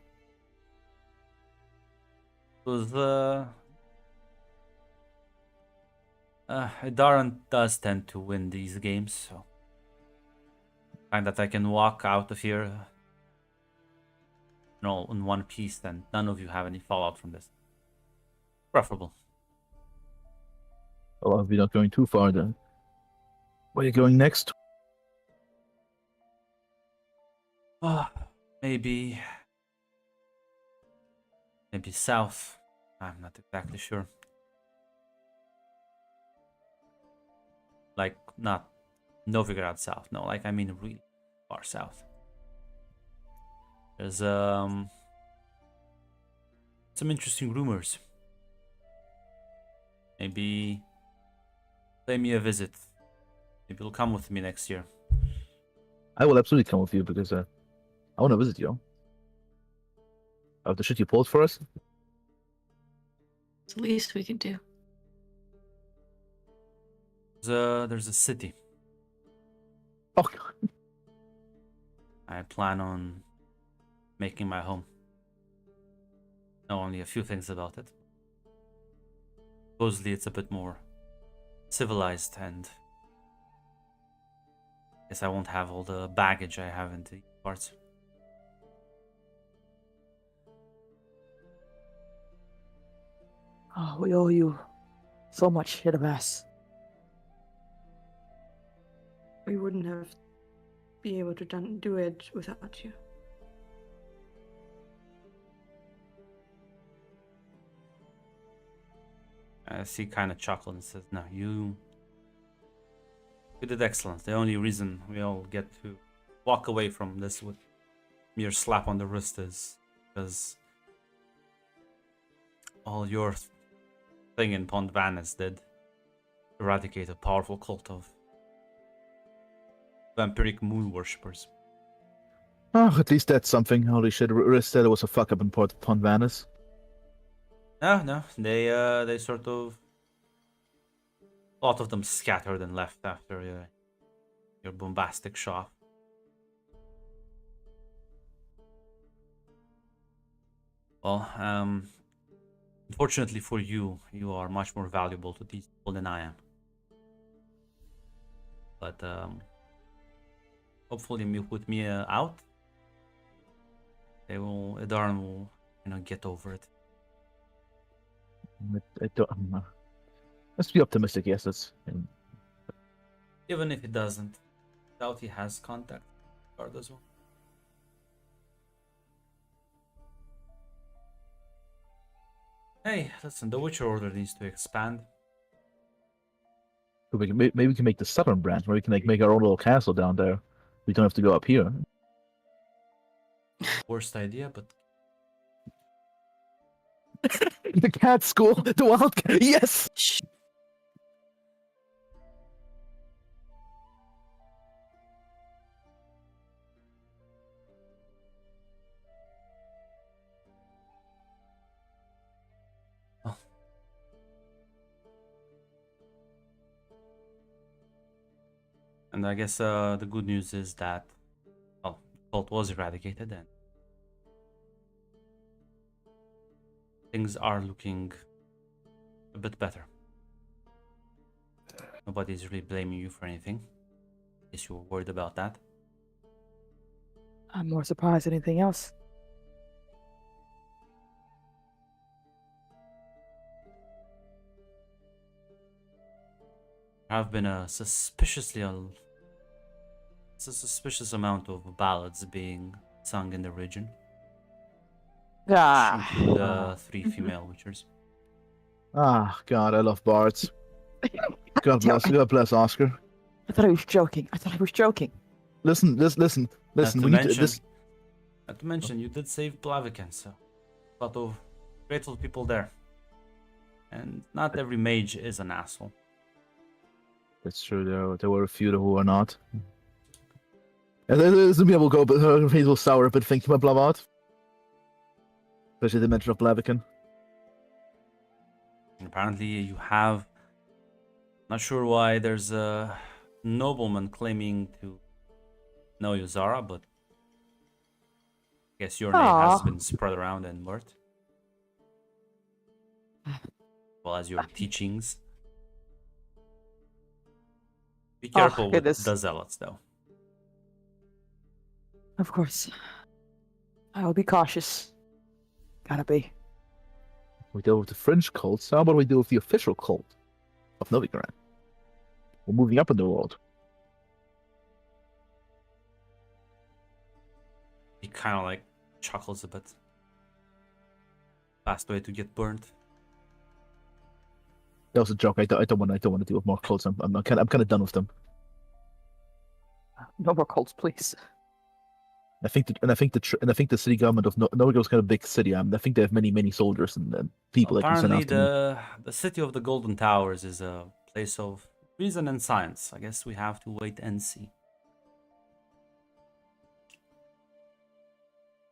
Because Daran does tend to win these games, so find that I can walk out of here in one piece, and none of you have any fallout from this. Preferable. Well, if we're not going too far, then Where are you going next? Maybe south. I'm not exactly sure. Like not Novigrad south. No, like I mean really far south. There's some interesting rumors. Maybe pay me a visit. Maybe you'll come with me next year. I will absolutely come with you because I want to visit you. I have the shit you pulled for us. It's the least we can do. There's a city. Oh, I plan on making my home. Know only a few things about it. Supposedly it's a bit more civilized, and guess I won't have all the baggage I have in the parts. Oh, we owe you so much, Hidabas. We wouldn't have been able to do it without you. He kind of chuckles and says, "No, you did excellent. The only reason we all get to walk away from this with mere slap on the wrist is because all your thing in Pont Vanis did eradicate a powerful cult of vampiric moon worshippers." oh, at least that's something. Holy shit, Riss said it was a fuck up in Pont Vanis. No, they sort of, a lot of them scattered and left after your bombastic shot. Well, unfortunately for you, you are much more valuable to these people than I am. But hopefully, you put me out. Edarn will, get over it. I don't. Let's be optimistic. Yes, that's. Even if it doesn't, doubt he has contact card as well. Hey, listen, the Witcher Order needs to expand. Maybe we can make the southern branch where we can make our own little castle down there. We don't have to go up here. Worst idea, but The cat school, the wild cat. Yes. Shh. and I guess the good news is that, well, the cult was eradicated and things are looking a bit better. Nobody's really blaming you for anything. Guess you were worried about that. I'm more surprised than anything else. There have been a suspicious amount of ballads being sung in the region. Ah. The 3 female witchers. Ah, God, I love bards. God bless Oscar. I thought I was joking. Listen. Not to We need to, not to mention, you did save Blaviken, so a lot of grateful people there. And not every mage is an asshole. That's true. There were a few who are not. And there's some people go, but her face will sour a bit thinking about Blavat. Especially the mention of Blaviken. And apparently you have, not sure why, there's a nobleman claiming to know you, Zara, but I guess your name has been spread around and worked. Well as your teachings. Be careful with goodness. the zealots, though. Of course. I will be cautious. Gotta be. We deal with the fringe cults. How about we deal with the official cult of Novigrad? We're moving up in the world. He kind of like chuckles a bit. Fast way to get burnt. That was a joke. I don't want to deal with more cults. I'm kind of done with them. No more cults, please. I think the city government of Novigrad is kind of a big city. I think they have many soldiers and people that can send Apparently, after them. the city of the Golden Towers is a place of reason and science. I guess we have to wait and see.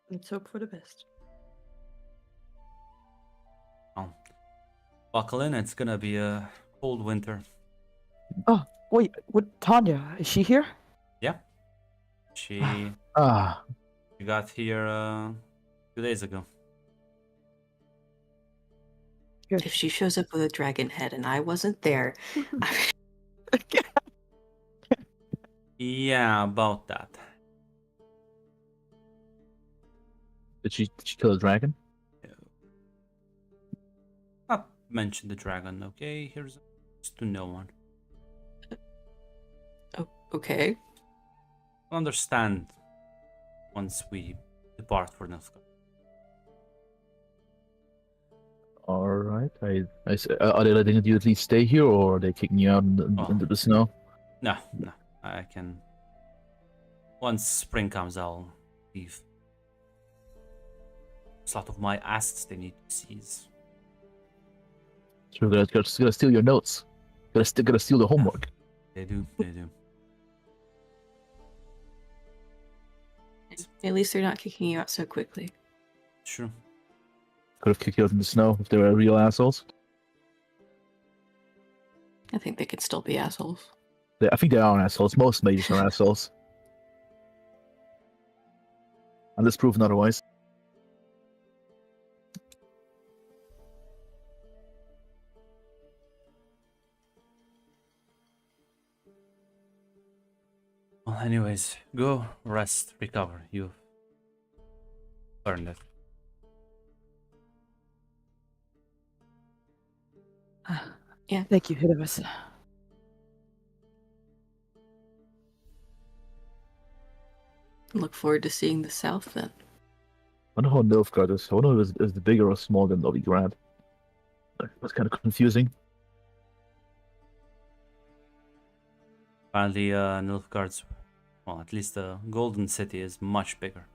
Let's hope for the best. Well, buckle in. It's gonna be a cold winter. Wait, what? Tanya, is she here? Yeah, she Ah, got here 2 days ago. If she shows up with a dragon head and I wasn't there, Yeah, about that. did she kill a dragon? Not mention the dragon, okay? Here's to no one. okay. Understand once we depart for Nilfgaard. All right. Are they letting you at least stay here, or are they kicking you out into the snow? No, I can. Once spring comes, I'll leave. There's a lot of my assets they need to seize. So they're gonna steal your notes. Gonna steal the homework. They do. At least they're not kicking you out so quickly. Sure. Could have kicked you out in the snow if they were real assholes. I think they could still be assholes. I think they are assholes. Most mages are assholes. Unless proven otherwise. Well, anyways, go rest, recover. You've earned it. Thank you, Hidemus. Look forward to seeing the South then. I wonder how Nilfgaard is. I wonder if it's bigger or smaller than Novigrad. That's kind of confusing. Apparently, Nilfgaard's, well, at least the Golden City is much bigger.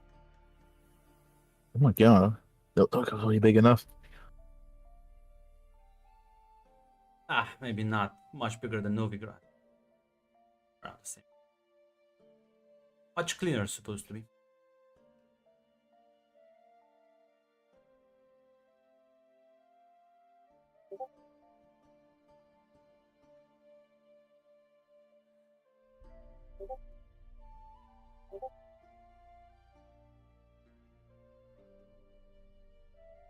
Oh my god. Nilfgaard's only big enough. Maybe not much bigger than Novigrad. Around the same. Much cleaner, supposed to be.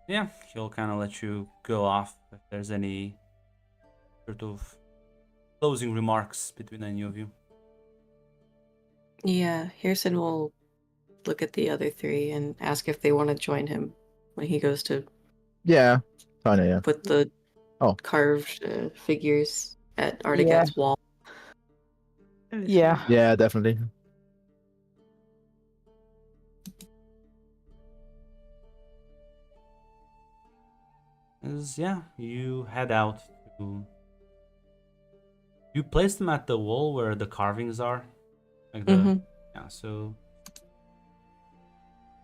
Yeah, he'll kind of let you go off if there's any sort of closing remarks between any of you. Yeah, Harrison will look at the other three and ask if they want to join him when he goes to Yeah. Kinda, yeah. put the Oh. carved figures at Artigat's wall. Yeah. Yeah, definitely. Yeah, you head out to. You place them at the wall where the carvings are, like the Mhm. yeah. So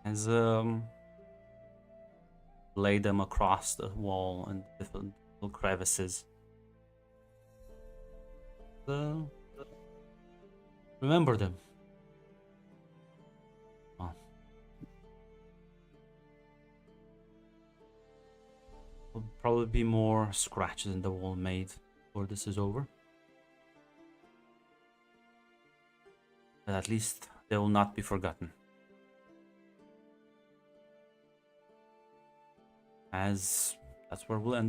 as lay them across the wall and different little crevices. So remember them. Well, there'll probably be more scratches in the wall made before this is over. But at least they will not be forgotten. As that's where we'll end up.